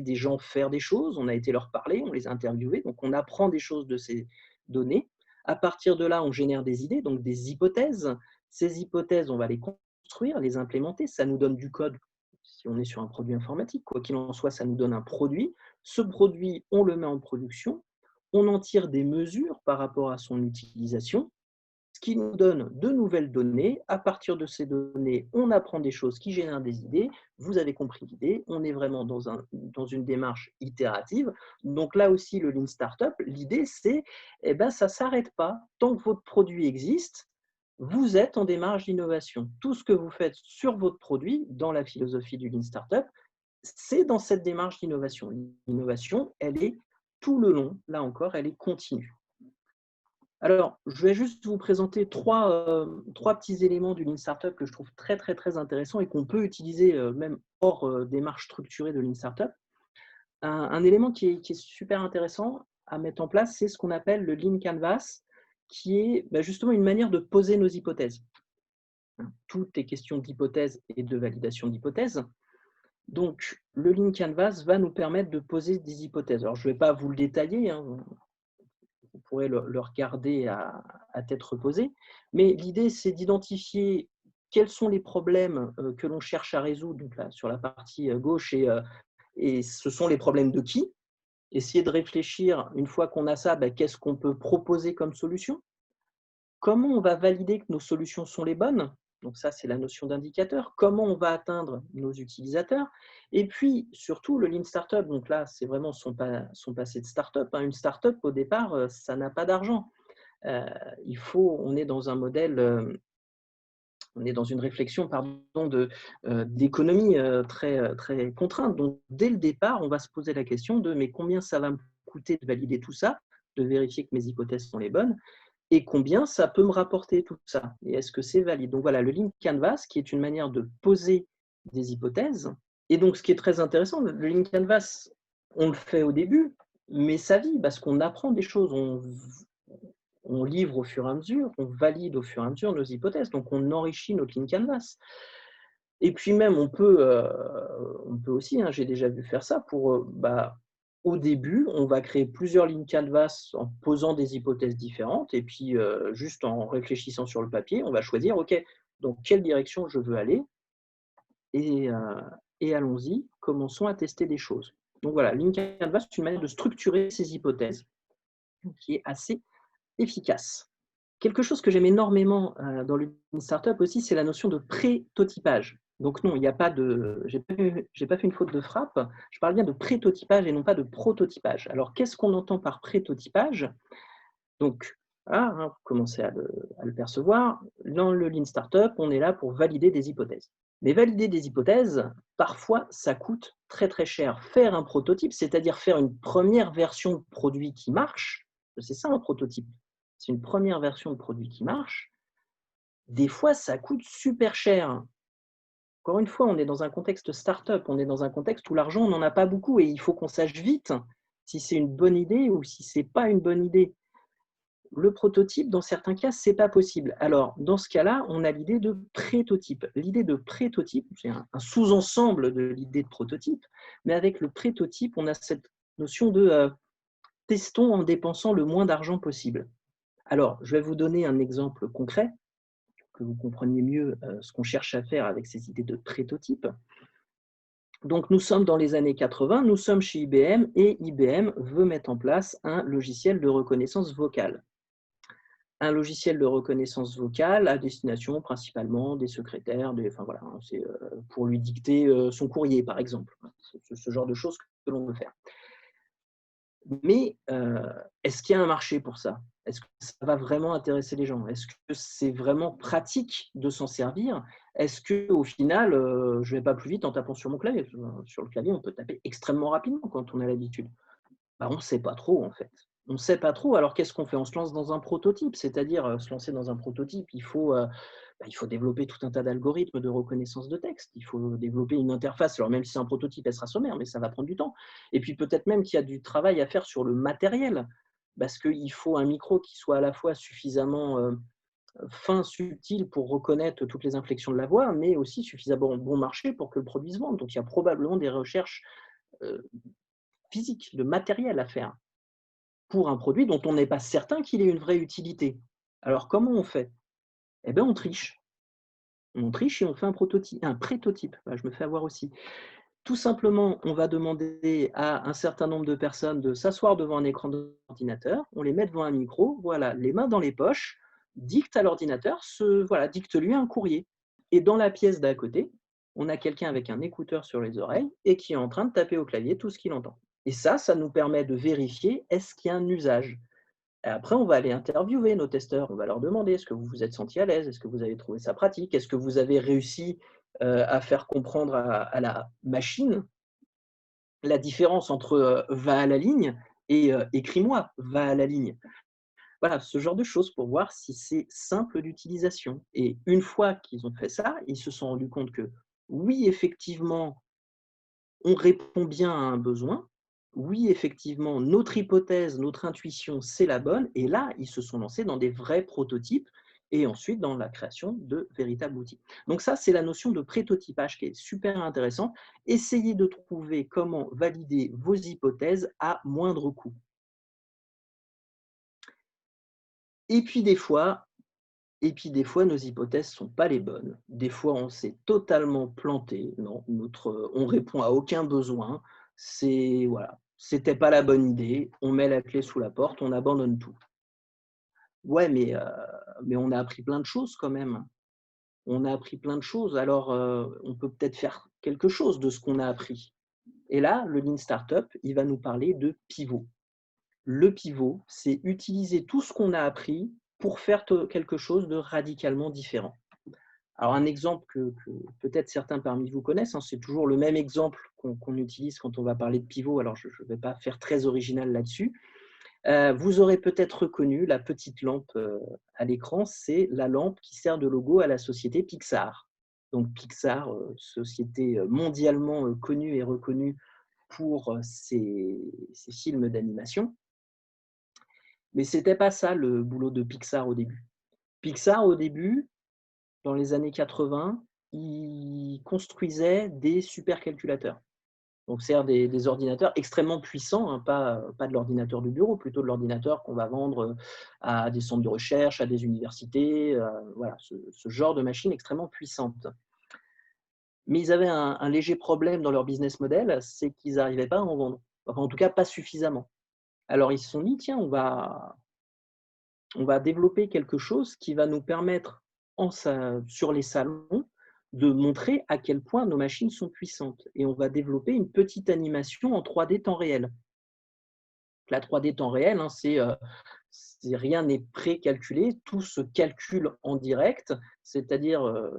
des gens faire des choses, on a été leur parler, on les a interviewés, donc on apprend des choses de ces données. À partir de là, on génère des idées, donc des hypothèses. Ces hypothèses, on va les construire, les implémenter. Ça nous donne du code si on est sur un produit informatique. Quoi qu'il en soit, ça nous donne un produit. Ce produit, on le met en production. On en tire des mesures par rapport à son utilisation, ce qui nous donne de nouvelles données. À partir de ces données, on apprend des choses qui génèrent des idées. Vous avez compris l'idée, on est vraiment dans une démarche itérative. Donc là aussi, le Lean Startup, l'idée c'est, ça ne s'arrête pas. Tant que votre produit existe, vous êtes en démarche d'innovation. Tout ce que vous faites sur votre produit, dans la philosophie du Lean Startup, c'est dans cette démarche d'innovation. L'innovation, elle est tout le long, là encore, elle est continue. Alors, je vais juste vous présenter trois petits éléments du Lean Startup que je trouve très, très, très intéressants et qu'on peut utiliser même hors démarche structurée de Lean Startup. Un élément qui est super intéressant à mettre en place, c'est ce qu'on appelle le Lean Canvas, qui est justement une manière de poser nos hypothèses. Tout est question d'hypothèse et de validation d'hypothèses. Donc, le Lean Canvas va nous permettre de poser des hypothèses. Alors, je ne vais pas vous le détailler, hein, vous pourrez le regarder à tête reposée. Mais l'idée, c'est d'identifier quels sont les problèmes que l'on cherche à résoudre. Donc là, sur la partie gauche, et ce sont les problèmes de qui? Essayer de réfléchir, une fois qu'on a ça, qu'est-ce qu'on peut proposer comme solution? Comment on va valider que nos solutions sont les bonnes? Donc ça, c'est la notion d'indicateur. Comment on va atteindre nos utilisateurs? Et puis, surtout, le Lean Startup, donc là, c'est vraiment son passé de startup. Une startup, au départ, ça n'a pas d'argent. On est dans un modèle, on est dans une réflexion d'économie très, très contrainte. Donc, dès le départ, on va se poser la question de mais combien ça va me coûter de valider tout ça, de vérifier que mes hypothèses sont les bonnes, et combien ça peut me rapporter tout ça, et est-ce que c'est valide? Donc voilà, le Lean Canvas, qui est une manière de poser des hypothèses. Et donc, ce qui est très intéressant, le Lean Canvas, on le fait au début, mais ça vit parce qu'on apprend des choses, on livre au fur et à mesure, on valide au fur et à mesure nos hypothèses, donc on enrichit notre Lean Canvas. Et puis même, on peut aussi, j'ai déjà vu faire ça, au début, on va créer plusieurs Lean Canvas en posant des hypothèses différentes, et puis juste en réfléchissant sur le papier, on va choisir, OK, dans quelle direction je veux aller, et allons-y, commençons à tester des choses. Donc voilà, Lean Canvas, c'est une manière de structurer ces hypothèses qui est assez efficace. Quelque chose que j'aime énormément dans le Lean Startup aussi, c'est la notion de pré-totypage. Donc non, il n'y a pas de, j'ai pas fait une faute de frappe. Je parle bien de pré-totypage et non pas de prototypage. Alors, qu'est-ce qu'on entend par pré-totypage? Donc, voilà, vous commencez à le percevoir. Dans le Lean Startup, on est là pour valider des hypothèses. Mais valider des hypothèses, parfois, ça coûte très très cher. Faire un prototype, c'est-à-dire faire une première version de produit qui marche, c'est ça un prototype. C'est une première version de produit qui marche. Des fois, ça coûte super cher. Encore une fois, on est dans un contexte start-up, on est dans un contexte où l'argent, on n'en a pas beaucoup et il faut qu'on sache vite si c'est une bonne idée ou si ce n'est pas une bonne idée. Le prototype, dans certains cas, ce n'est pas possible. Alors, dans ce cas-là, on a l'idée de prétotype. L'idée de prétotype, c'est un sous-ensemble de l'idée de prototype, mais avec le prétotype, on a cette notion de testons en dépensant le moins d'argent possible. Alors, je vais vous donner un exemple concret, que vous compreniez mieux ce qu'on cherche à faire avec ces idées de prétotype. Donc, nous sommes dans les années 80, nous sommes chez IBM et IBM veut mettre en place un logiciel de reconnaissance vocale. Un logiciel de reconnaissance vocale à destination principalement des secrétaires, enfin voilà, c'est pour lui dicter son courrier, par exemple. C'est ce genre de choses que l'on veut faire. Mais est-ce qu'il y a un marché pour ça? Est-ce que ça va vraiment intéresser les gens? Est-ce que c'est vraiment pratique de s'en servir? Est-ce qu'au final, je ne vais pas plus vite en tapant sur mon clavier? Sur le clavier, on peut taper extrêmement rapidement quand on a l'habitude. Bah, on ne sait pas trop, en fait. On ne sait pas trop. Alors, qu'est-ce qu'on fait? On se lance dans un prototype, c'est-à-dire se lancer dans un prototype, il faut développer tout un tas d'algorithmes de reconnaissance de texte. Il faut développer une interface. Alors, même si c'est un prototype, elle sera sommaire, mais ça va prendre du temps. Et puis, peut-être même qu'il y a du travail à faire sur le matériel, parce qu'il faut un micro qui soit à la fois suffisamment fin, subtil pour reconnaître toutes les inflexions de la voix, mais aussi suffisamment bon marché pour que le produit se vende. Donc, il y a probablement des recherches physiques, de matériel à faire pour un produit dont on n'est pas certain qu'il ait une vraie utilité. Alors, comment on fait? Eh bien, on triche. On triche et on fait un prétotype. Je me fais avoir aussi. Tout simplement, on va demander à un certain nombre de personnes de s'asseoir devant un écran d'ordinateur, on les met devant un micro, voilà, les mains dans les poches, dicte à l'ordinateur, voilà, dicte-lui un courrier. Et dans la pièce d'à côté, on a quelqu'un avec un écouteur sur les oreilles et qui est en train de taper au clavier tout ce qu'il entend. Et ça nous permet de vérifier est-ce qu'il y a un usage. Et après, on va aller interviewer nos testeurs. On va leur demander est-ce que vous vous êtes senti à l'aise? Est-ce que vous avez trouvé ça pratique? Est-ce que vous avez réussi à faire comprendre à la machine la différence entre va à la ligne et écris-moi, va à la ligne? Voilà, ce genre de choses pour voir si c'est simple d'utilisation. Et une fois qu'ils ont fait ça, ils se sont rendus compte que oui, effectivement, on répond bien à un besoin. Oui, effectivement, notre hypothèse, notre intuition, c'est la bonne. Et là, ils se sont lancés dans des vrais prototypes et ensuite dans la création de véritables outils. Donc ça, c'est la notion de prétotypage qui est super intéressant. Essayez de trouver comment valider vos hypothèses à moindre coût. Et puis des fois, nos hypothèses ne sont pas les bonnes. Des fois, on s'est totalement planté. Non, on répond à aucun besoin. Voilà, c'était pas la bonne idée. On met la clé sous la porte, on abandonne tout. Ouais, mais on a appris plein de choses quand même. On a appris plein de choses. Alors, on peut peut-être faire quelque chose de ce qu'on a appris. Et là, le Lean Startup, il va nous parler de pivot. Le pivot, c'est utiliser tout ce qu'on a appris pour faire quelque chose de radicalement différent. Alors, un exemple que peut-être certains parmi vous connaissent, c'est toujours le même exemple qu'on utilise quand on va parler de pivot. Alors, je ne vais pas faire très original là-dessus. Vous aurez peut-être reconnu la petite lampe à l'écran, c'est la lampe qui sert de logo à la société Pixar. Donc, Pixar, société mondialement connue et reconnue pour ses films d'animation. Mais ce n'était pas ça le boulot de Pixar au début. Pixar, au début, dans les années 80, ils construisaient des supercalculateurs. Donc, c'est des ordinateurs extrêmement puissants, pas de l'ordinateur du bureau, plutôt de l'ordinateur qu'on va vendre à des centres de recherche, à des universités, voilà, ce genre de machine extrêmement puissante. Mais ils avaient un léger problème dans leur business model, c'est qu'ils n'arrivaient pas à en vendre. Enfin, en tout cas, pas suffisamment. Alors, ils se sont dit, tiens, on va développer quelque chose qui va nous permettre, sur les salons, de montrer à quel point nos machines sont puissantes. Et on va développer une petite animation en 3D temps réel. La 3D temps réel, rien n'est précalculé, tout se calcule en direct, c'est-à-dire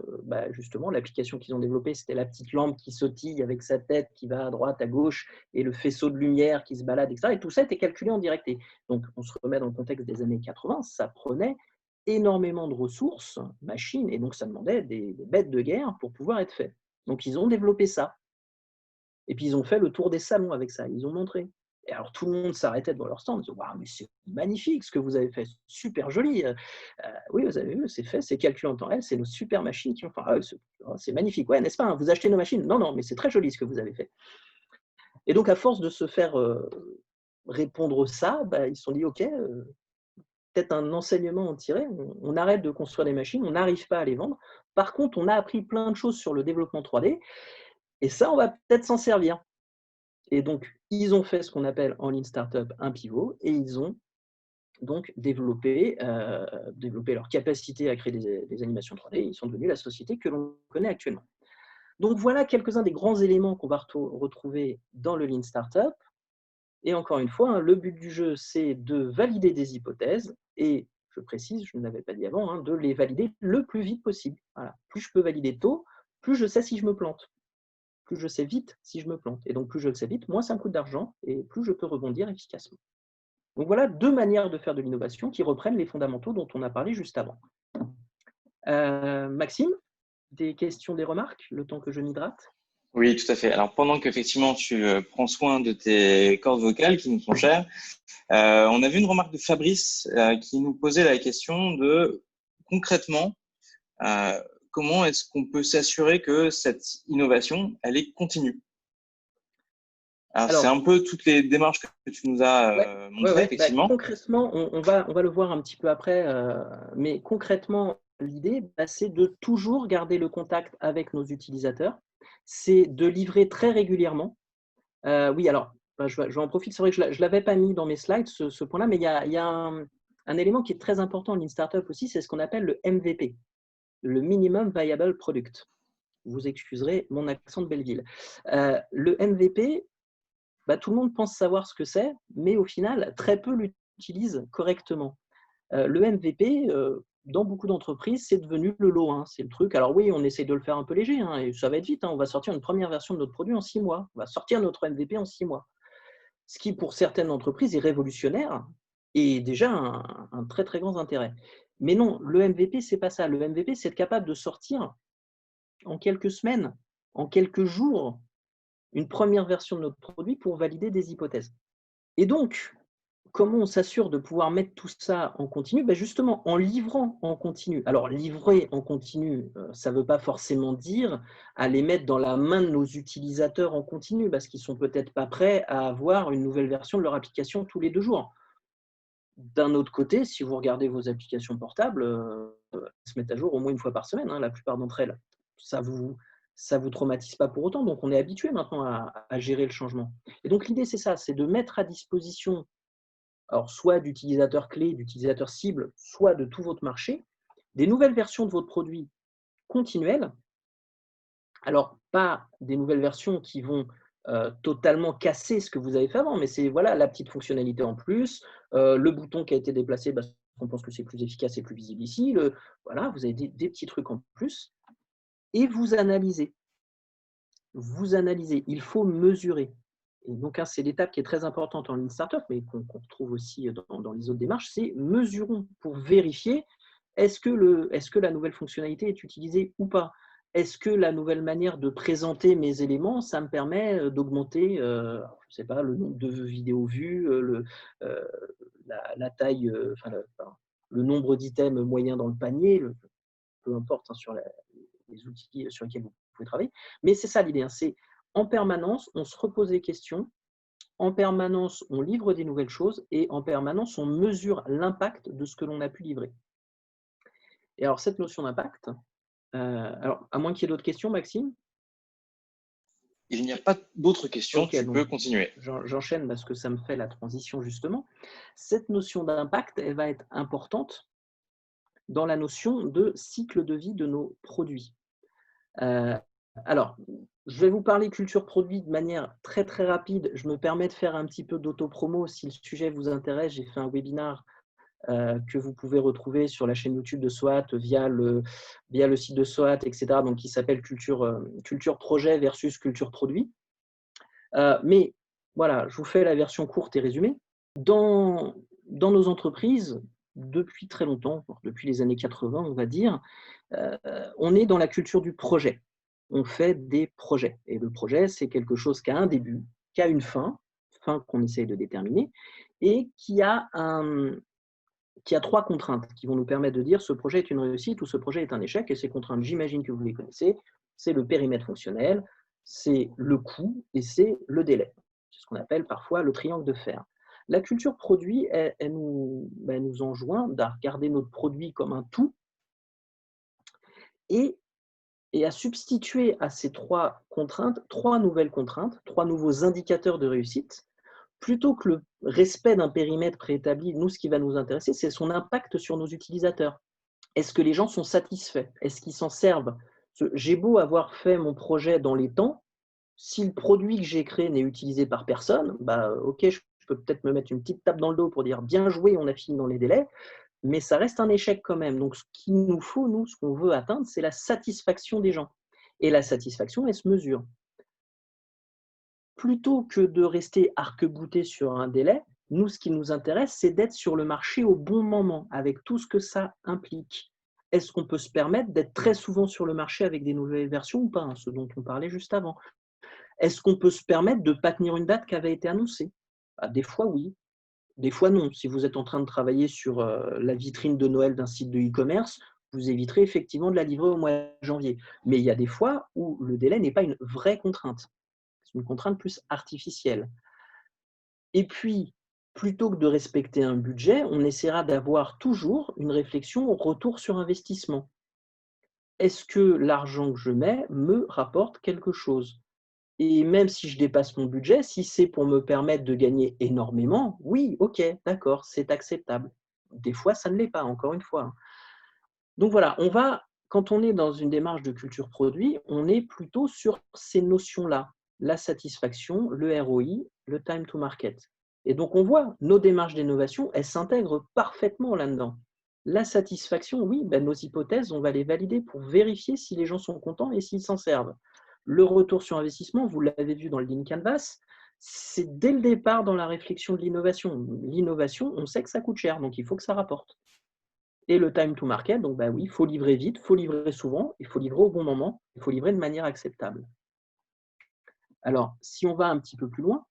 justement l'application qu'ils ont développée, c'était la petite lampe qui sautille avec sa tête qui va à droite, à gauche, et le faisceau de lumière qui se balade, etc. Et tout ça était calculé en direct. Et donc on se remet dans le contexte des années 80, ça prenait énormément de ressources, machines, et donc ça demandait des bêtes de guerre pour pouvoir être fait. Donc ils ont développé ça. Et puis ils ont fait le tour des salons avec ça, ils ont montré. Et alors, tout le monde s'arrêtait devant leur stand, en disant: «Waouh, mais c'est magnifique ce que vous avez fait, super joli, oui, vous avez vu, c'est fait, c'est calculé en temps réel, c'est nos super machines qui ont fait, ah, c'est magnifique, ouais, n'est-ce pas, hein, vous achetez nos machines? Non, non, mais c'est très joli ce que vous avez fait». Et donc, à force de se faire répondre ça, bah, ils se sont dit: «OK, peut-être un enseignement à en tirer, on arrête de construire des machines, on n'arrive pas à les vendre. Par contre, on a appris plein de choses sur le développement 3D et ça, on va peut-être s'en servir». Et donc, ils ont fait ce qu'on appelle en Lean Startup un pivot et ils ont donc développé leur capacité à créer des animations 3D. Ils sont devenus la société que l'on connaît actuellement. Donc, voilà quelques-uns des grands éléments qu'on va retrouver dans le Lean Startup. Et encore une fois, hein, le but du jeu, c'est de valider des hypothèses et, je précise, je ne l'avais pas dit avant, hein, de les valider le plus vite possible. Voilà. Plus je peux valider tôt, plus je sais si je me plante. Plus je sais vite si je me plante. Et donc, plus je le sais vite, moins ça me coûte d'argent et plus je peux rebondir efficacement. Donc, voilà 2 manières de faire de l'innovation qui reprennent les fondamentaux dont on a parlé juste avant. Maxime, des questions, des remarques, le temps que je m'hydrate? Oui, tout à fait. Alors, pendant qu'effectivement tu prends soin de tes cordes vocales qui nous sont chères, on a vu une remarque de Fabrice qui nous posait la question de concrètement, euh, comment est-ce qu'on peut s'assurer que cette innovation, elle est continue? Alors, c'est Alors, un peu toutes les démarches que tu nous as ouais, ouais, montrées, ouais. Bah, effectivement. concrètement, on va le voir un petit peu après, mais concrètement, l'idée, bah, c'est de toujours garder le contact avec nos utilisateurs. C'est de livrer très régulièrement. Oui, alors, bah, je vais en profiter. C'est vrai que je ne l'avais pas mis dans mes slides, ce point-là, mais il y a un élément qui est très important en Lean Startup aussi, c'est ce qu'on appelle le MVP, le Minimum Viable Product. Vous excuserez mon accent de Belleville. Le MVP, bah, tout le monde pense savoir ce que c'est, mais au final, très peu l'utilisent correctement. Le MVP, dans beaucoup d'entreprises, c'est devenu le lot 1, c'est le truc. Alors oui, on essaie de le faire un peu léger, hein, et ça va être vite, hein, on va sortir une première version de notre produit en 6 mois. On va sortir notre MVP en 6 mois. Ce qui, pour certaines entreprises, est révolutionnaire et déjà un très, très grand intérêt. Mais non, le MVP, c'est pas ça. Le MVP, c'est être capable de sortir en quelques semaines, en quelques jours, une première version de notre produit pour valider des hypothèses. Et donc, comment on s'assure de pouvoir mettre tout ça en continu? Ben justement, en livrant en continu. Alors, livrer en continu, ça ne veut pas forcément dire aller mettre dans la main de nos utilisateurs en continu, parce qu'ils ne sont peut-être pas prêts à avoir une nouvelle version de leur application tous les 2 jours. D'un autre côté, si vous regardez vos applications portables, elles se mettent à jour au moins une fois par semaine, hein, la plupart d'entre elles. Ça vous traumatise pas pour autant, donc on est habitué maintenant à gérer le changement. Et donc l'idée, c'est ça, c'est de mettre à disposition, alors soit d'utilisateurs clés, d'utilisateurs cibles, soit de tout votre marché, des nouvelles versions de votre produit continuelles. Alors, pas des nouvelles versions qui vont totalement casser ce que vous avez fait avant, mais c'est voilà, la petite fonctionnalité en plus, le bouton qui a été déplacé parce qu'on pense que c'est plus efficace et plus visible ici. Voilà, vous avez des petits trucs en plus. Et vous analysez. Vous analysez. Il faut mesurer. Et donc, hein, c'est l'étape qui est très importante en Lean Startup, mais qu'on retrouve aussi dans les autres démarches, c'est mesurons pour vérifier est-ce que la nouvelle fonctionnalité est utilisée ou pas. Est-ce que la nouvelle manière de présenter mes éléments, ça me permet d'augmenter, je ne sais pas, le nombre de vidéos vues, la taille, le nombre d'items moyens dans le panier, peu importe, hein, sur les outils sur lesquels vous pouvez travailler. Mais c'est ça l'idée, hein, c'est en permanence, on se repose des questions, en permanence, on livre des nouvelles choses et en permanence, on mesure l'impact de ce que l'on a pu livrer. Et alors, cette notion d'impact, alors, à moins qu'il y ait d'autres questions, Maxime? Il n'y a pas d'autres questions, Ok, tu donc peux continuer. j'enchaîne parce que ça me fait la transition justement. Cette notion d'impact, elle va être importante dans la notion de cycle de vie de nos produits. Alors, je vais vous parler culture produit de manière très très rapide. Je me permets de faire un petit peu d'auto-promo si le sujet vous intéresse. J'ai fait un webinar que vous pouvez retrouver sur la chaîne YouTube de SWAT via le site de SWAT, etc. Donc, qui s'appelle culture projet versus culture produit. Mais voilà, je vous fais la version courte et résumée. Dans nos entreprises, depuis très longtemps, depuis les années 80, on va dire, on est dans la culture du projet. On fait des projets. Et le projet, c'est quelque chose qui a un début, qui a une fin. fin qu'on essaye de déterminer, et qui a 3 contraintes qui vont nous permettre de dire ce projet est une réussite ou ce projet est un échec. Et ces contraintes, j'imagine que vous les connaissez, c'est le périmètre fonctionnel, c'est le coût et c'est le délai. C'est ce qu'on appelle parfois le triangle de fer. La culture produit, elle nous enjoint à regarder notre produit comme un tout et à substituer à ces 3 contraintes, 3 nouvelles contraintes, 3 nouveaux indicateurs de réussite. Plutôt que le respect d'un périmètre préétabli, nous, ce qui va nous intéresser, c'est son impact sur nos utilisateurs. Est-ce que les gens sont satisfaits? Est-ce qu'ils s'en servent? J'ai beau avoir fait mon projet dans les temps, si le produit que j'ai créé n'est utilisé par personne, ok, je peux peut-être me mettre une petite tape dans le dos pour dire bien joué, on a fini dans les délais, mais ça reste un échec quand même. Donc, ce qu'il nous faut, nous, ce qu'on veut atteindre, c'est la satisfaction des gens. Et la satisfaction, elle se mesure. Plutôt que de rester arc-bouté sur un délai, nous, ce qui nous intéresse, c'est d'être sur le marché au bon moment, avec tout ce que ça implique. Est-ce qu'on peut se permettre d'être très souvent sur le marché avec des nouvelles versions ou pas, ce dont on parlait juste avant? Est-ce qu'on peut se permettre de ne pas tenir une date qui avait été annoncée? Des fois, oui. Des fois, non. Si vous êtes en train de travailler sur la vitrine de Noël d'un site de e-commerce, vous éviterez effectivement de la livrer au mois de janvier. Mais il y a des fois où le délai n'est pas une vraie contrainte. C'est une contrainte plus artificielle. Et puis, plutôt que de respecter un budget, on essaiera d'avoir toujours une réflexion au retour sur investissement. Est-ce que l'argent que je mets me rapporte quelque chose? Et même si je dépasse mon budget, si c'est pour me permettre de gagner énormément, oui, ok, d'accord, c'est acceptable. Des fois, ça ne l'est pas, encore une fois. Donc voilà, quand on est dans une démarche de culture produit, on est plutôt sur ces notions-là, la satisfaction, le ROI, le time to market. Et donc on voit, nos démarches d'innovation, elles s'intègrent parfaitement là-dedans. La satisfaction, oui, nos hypothèses, on va les valider pour vérifier si les gens sont contents et s'ils s'en servent. Le retour sur investissement, vous l'avez vu dans le Lean Canvas, c'est dès le départ dans la réflexion de l'innovation. L'innovation, on sait que ça coûte cher, donc il faut que ça rapporte. Et le time to market, donc oui, il faut livrer vite, il faut livrer souvent, il faut livrer au bon moment, il faut livrer de manière acceptable. Alors, si on va un petit peu plus loin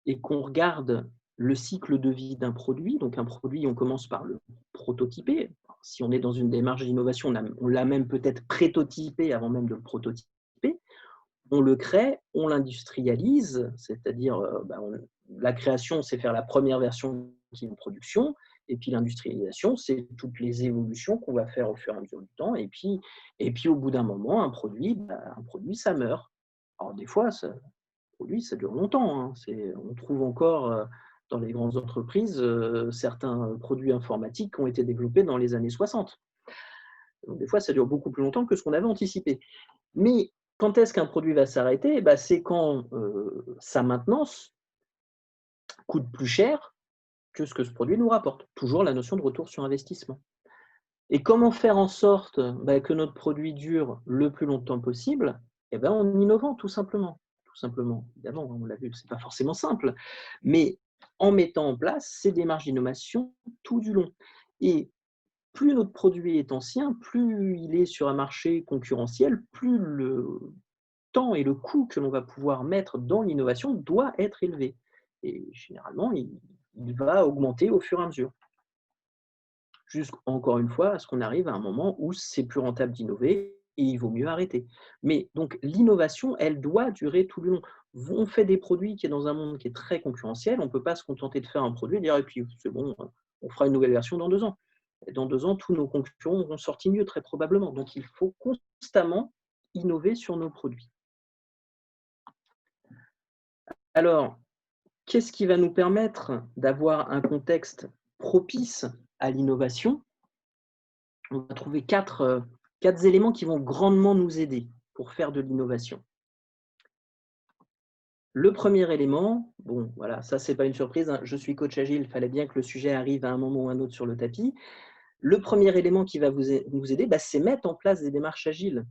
et qu'on regarde le cycle de vie d'un produit, donc un produit, on commence par le prototyper. Si on est dans une démarche d'innovation, on l'a même peut-être prétotypé avant même de le prototyper. On le crée, on l'industrialise, c'est-à-dire la création, c'est faire la première version qui est en production, et puis l'industrialisation, c'est toutes les évolutions qu'on va faire au fur et à mesure du temps, et puis au bout d'un moment, un produit, ça meurt. Alors des fois, un produit, ça dure longtemps, hein. On trouve encore dans les grandes entreprises certains produits informatiques qui ont été développés dans les années 60. Donc des fois, ça dure beaucoup plus longtemps que ce qu'on avait anticipé. Mais quand est-ce qu'un produit va s'arrêter? C'est quand sa maintenance coûte plus cher que ce produit nous rapporte. Toujours la notion de retour sur investissement. Et comment faire en sorte que notre produit dure le plus longtemps possible? En innovant, tout simplement. Tout simplement. Évidemment, on l'a vu, ce n'est pas forcément simple, mais en mettant en place ces démarches d'innovation tout du long. Et plus notre produit est ancien, plus il est sur un marché concurrentiel, plus le temps et le coût que l'on va pouvoir mettre dans l'innovation doit être élevé. Et généralement, il va augmenter au fur et à mesure. Encore une fois, à ce qu'on arrive à un moment où c'est plus rentable d'innover et il vaut mieux arrêter. Mais donc, l'innovation, elle doit durer tout le long. On fait des produits qui est dans un monde qui est très concurrentiel, on ne peut pas se contenter de faire un produit et dire et puis c'est bon, on fera une nouvelle version dans 2 ans. Et dans 2 ans, tous nos concurrents auront sorti mieux, très probablement. Donc, il faut constamment innover sur nos produits. Alors, qu'est-ce qui va nous permettre d'avoir un contexte propice à l'innovation? On va trouver 4 éléments qui vont grandement nous aider pour faire de l'innovation. Le premier élément, bon, voilà, ça, c'est pas une surprise, hein, je suis coach agile, il fallait bien que le sujet arrive à un moment ou un autre sur le tapis. Le premier élément qui va nous aider, c'est mettre en place des démarches agiles.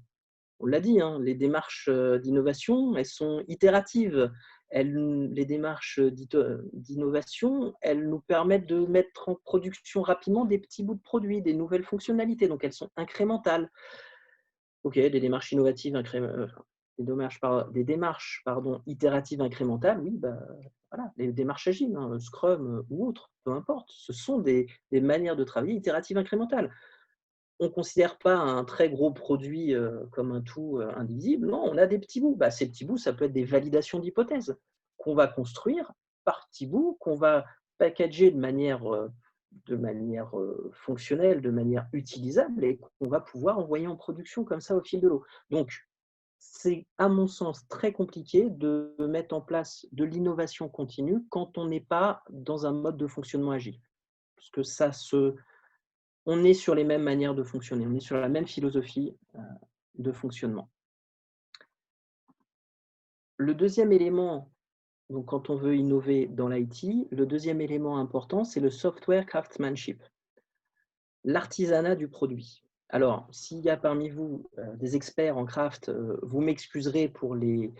On l'a dit, hein, les démarches d'innovation, elles sont itératives. Les démarches d'innovation, elles nous permettent de mettre en production rapidement des petits bouts de produits, des nouvelles fonctionnalités, donc elles sont incrémentales. Ok, des démarches innovatives, des démarches itératives incrémentales, oui, voilà, les démarches agiles, hein, Scrum ou autres, peu importe. Ce sont des manières de travailler itératives incrémentales. On ne considère pas un très gros produit comme un tout indivisible. Non, on a des petits bouts. Bah, ces petits bouts, ça peut être des validations d'hypothèses qu'on va construire par petits bouts, qu'on va packager de manière fonctionnelle, de manière utilisable et qu'on va pouvoir envoyer en production comme ça au fil de l'eau. Donc, c'est à mon sens très compliqué de mettre en place de l'innovation continue quand on n'est pas dans un mode de fonctionnement agile. Parce que on est sur les mêmes manières de fonctionner, on est sur la même philosophie de fonctionnement. Le deuxième élément, donc quand on veut innover dans l'IT, le deuxième élément important, c'est le software craftsmanship, l'artisanat du produit. Alors, s'il y a parmi vous des experts en craft, vous m'excuserez pour les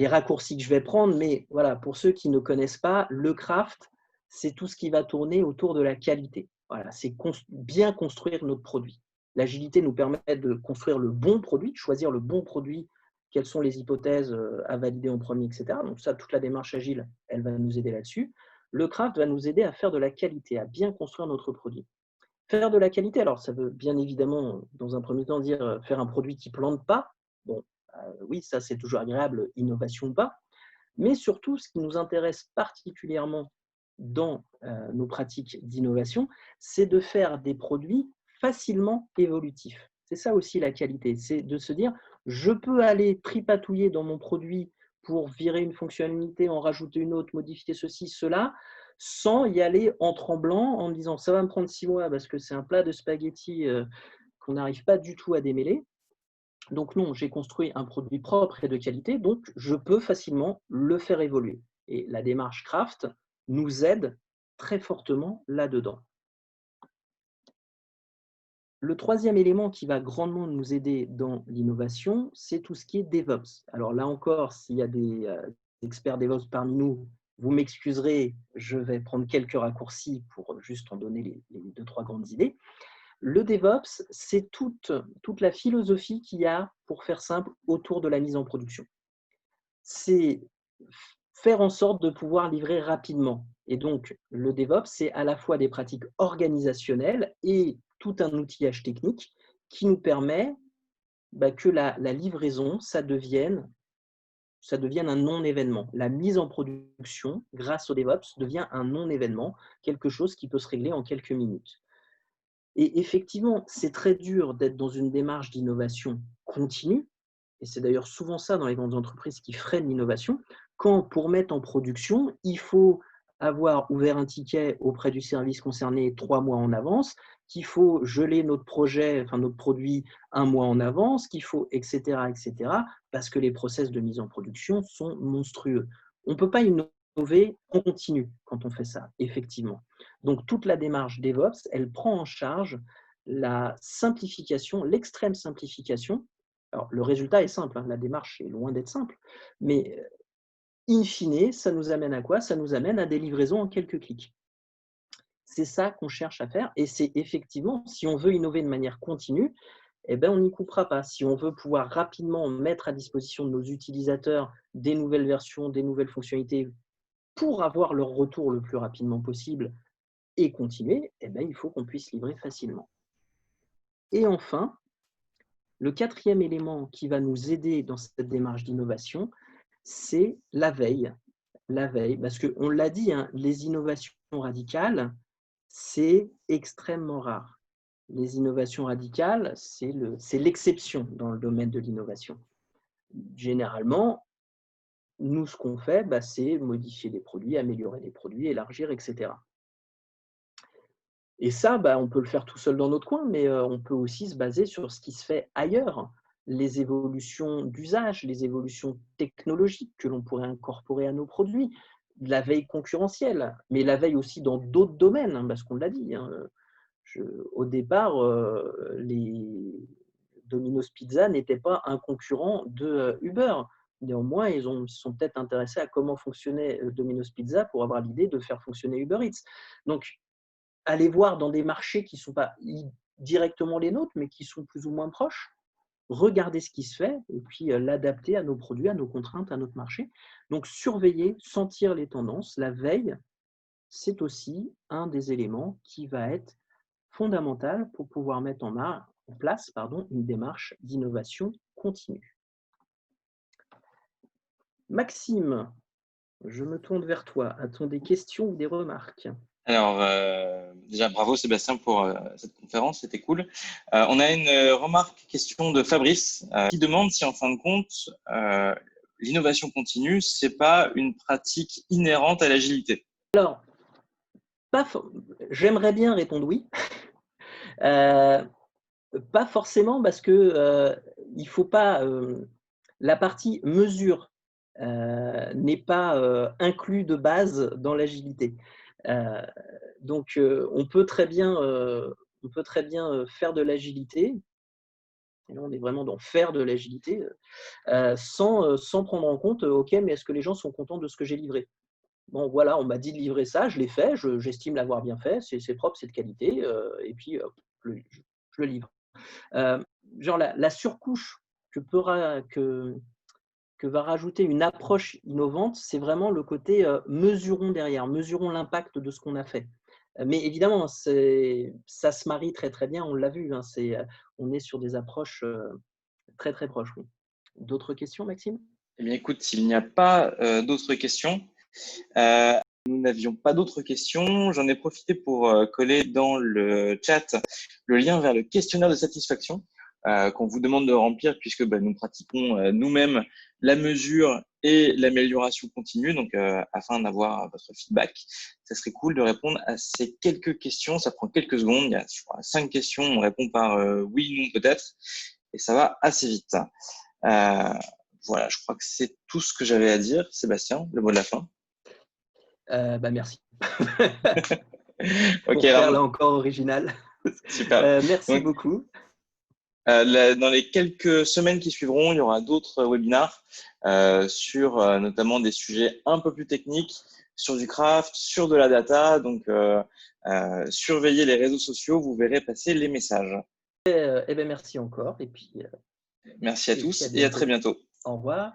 raccourcis que je vais prendre, mais voilà, pour ceux qui ne connaissent pas, le craft, c'est tout ce qui va tourner autour de la qualité. Voilà, c'est bien construire notre produit. L'agilité nous permet de construire le bon produit, de choisir le bon produit, quelles sont les hypothèses à valider en premier, etc. Donc ça, toute la démarche agile, elle va nous aider là-dessus. Le craft va nous aider à faire de la qualité, à bien construire notre produit. Faire de la qualité, alors ça veut bien évidemment, dans un premier temps, dire faire un produit qui ne plante pas. Bon, oui, ça c'est toujours agréable, innovation ou pas. Mais surtout, ce qui nous intéresse particulièrement dans nos pratiques d'innovation, c'est de faire des produits facilement évolutifs. C'est ça aussi la qualité, c'est de se dire, je peux aller tripatouiller dans mon produit pour virer une fonctionnalité, en rajouter une autre, modifier ceci, cela, sans y aller en tremblant, en me disant, ça va me prendre 6 mois parce que c'est un plat de spaghettis qu'on n'arrive pas du tout à démêler. Donc non, j'ai construit un produit propre et de qualité, donc je peux facilement le faire évoluer. Et la démarche Craft nous aide très fortement là-dedans. Le troisième élément qui va grandement nous aider dans l'innovation, c'est tout ce qui est DevOps. Alors là encore, s'il y a des experts DevOps parmi nous, vous m'excuserez, je vais prendre quelques raccourcis pour juste en donner les 2-3 grandes idées. Le DevOps, c'est toute la philosophie qu'il y a, pour faire simple, autour de la mise en production. C'est faire en sorte de pouvoir livrer rapidement. Et donc, le DevOps, c'est à la fois des pratiques organisationnelles et tout un outillage technique qui nous permet que la livraison, ça devienne un non-événement. La mise en production, grâce au DevOps, devient un non-événement, quelque chose qui peut se régler en quelques minutes. Et effectivement, c'est très dur d'être dans une démarche d'innovation continue, et c'est d'ailleurs souvent ça dans les grandes entreprises qui freine l'innovation, quand pour mettre en production, il faut avoir ouvert un ticket auprès du service concerné 3 mois en avance, qu'il faut geler notre projet, enfin notre produit 1 mois en avance, qu'il faut, etc., parce que les process de mise en production sont monstrueux. On ne peut pas innover en continu quand on fait ça, effectivement. Donc, toute la démarche DevOps, elle prend en charge la simplification, l'extrême simplification. Alors, le résultat est simple, hein, la démarche est loin d'être simple, mais in fine, ça nous amène à quoi? Ça nous amène à des livraisons en quelques clics. C'est ça qu'on cherche à faire et c'est effectivement, si on veut innover de manière continue, eh ben, on n'y coupera pas. Si on veut pouvoir rapidement mettre à disposition de nos utilisateurs des nouvelles versions, des nouvelles fonctionnalités pour avoir leur retour le plus rapidement possible et continuer, eh ben, il faut qu'on puisse livrer facilement. Et enfin, le quatrième élément qui va nous aider dans cette démarche d'innovation, c'est la veille. La veille, parce qu'on l'a dit, hein, les innovations radicales, c'est extrêmement rare. Les innovations radicales, c'est l'exception dans le domaine de l'innovation. Généralement, nous, ce qu'on fait, c'est modifier les produits, améliorer les produits, élargir, etc. Et ça, on peut le faire tout seul dans notre coin, mais on peut aussi se baser sur ce qui se fait ailleurs, les évolutions d'usage, les évolutions technologiques que l'on pourrait incorporer à nos produits, la veille concurrentielle, mais la veille aussi dans d'autres domaines, hein, parce qu'on l'a dit. Hein, au départ, les Domino's Pizza n'étaient pas un concurrent de Uber. Néanmoins, ils sont peut-être intéressés à comment fonctionnait Domino's Pizza pour avoir l'idée de faire fonctionner Uber Eats. Donc, aller voir dans des marchés qui ne sont pas directement les nôtres, mais qui sont plus ou moins proches. regarder ce qui se fait et puis l'adapter à nos produits, à nos contraintes, à notre marché. Donc, surveiller, sentir les tendances, la veille, c'est aussi un des éléments qui va être fondamental pour pouvoir mettre en place une démarche d'innovation continue. Maxime, je me tourne vers toi. As-t-on des questions ou des remarques? Alors, déjà, bravo Sébastien pour cette conférence, c'était cool. On a une remarque, question de Fabrice, qui demande si en fin de compte, l'innovation continue, c'est pas une pratique inhérente à l'agilité. Alors, j'aimerais bien répondre oui. Pas forcément parce que il faut pas, la partie mesure n'est pas inclus de base dans l'agilité. Euh, donc, on peut très bien faire de l'agilité. Et là, on est vraiment dans faire de l'agilité sans prendre en compte, OK, mais est-ce que les gens sont contents de ce que j'ai livré? Bon, voilà, on m'a dit de livrer ça, je l'ai fait, j'estime l'avoir bien fait, c'est propre, c'est de qualité, et puis je le livre. Genre la surcouche que, que va rajouter une approche innovante, c'est vraiment le côté mesurons derrière, mesurons l'impact de ce qu'on a fait. Mais évidemment, ça se marie très très bien, on l'a vu, hein, on est sur des approches très très proches. Oui. D'autres questions, Maxime? Eh bien, écoute, s'il n'y a pas d'autres questions, nous n'avions pas d'autres questions. J'en ai profité pour coller dans le chat le lien vers le questionnaire de satisfaction qu'on vous demande de remplir puisque nous pratiquons nous-mêmes la mesure et l'amélioration continue. Donc, afin d'avoir votre feedback, ça serait cool de répondre à ces quelques questions. Ça prend quelques secondes. Il y a, je crois, 5 questions. On répond par oui, non, peut-être. Et ça va assez vite. Voilà, je crois que c'est tout ce que j'avais à dire. Sébastien, le mot de la fin. Merci. Ok, Pour faire alors, là encore original. super. Merci Donc, beaucoup. dans les quelques semaines qui suivront, il y aura d'autres webinars sur notamment des sujets un peu plus techniques, sur du craft, sur de la data. Donc, surveillez les réseaux sociaux, vous verrez passer les messages. Merci encore. Et puis, Merci à tous et à très bientôt. Au revoir.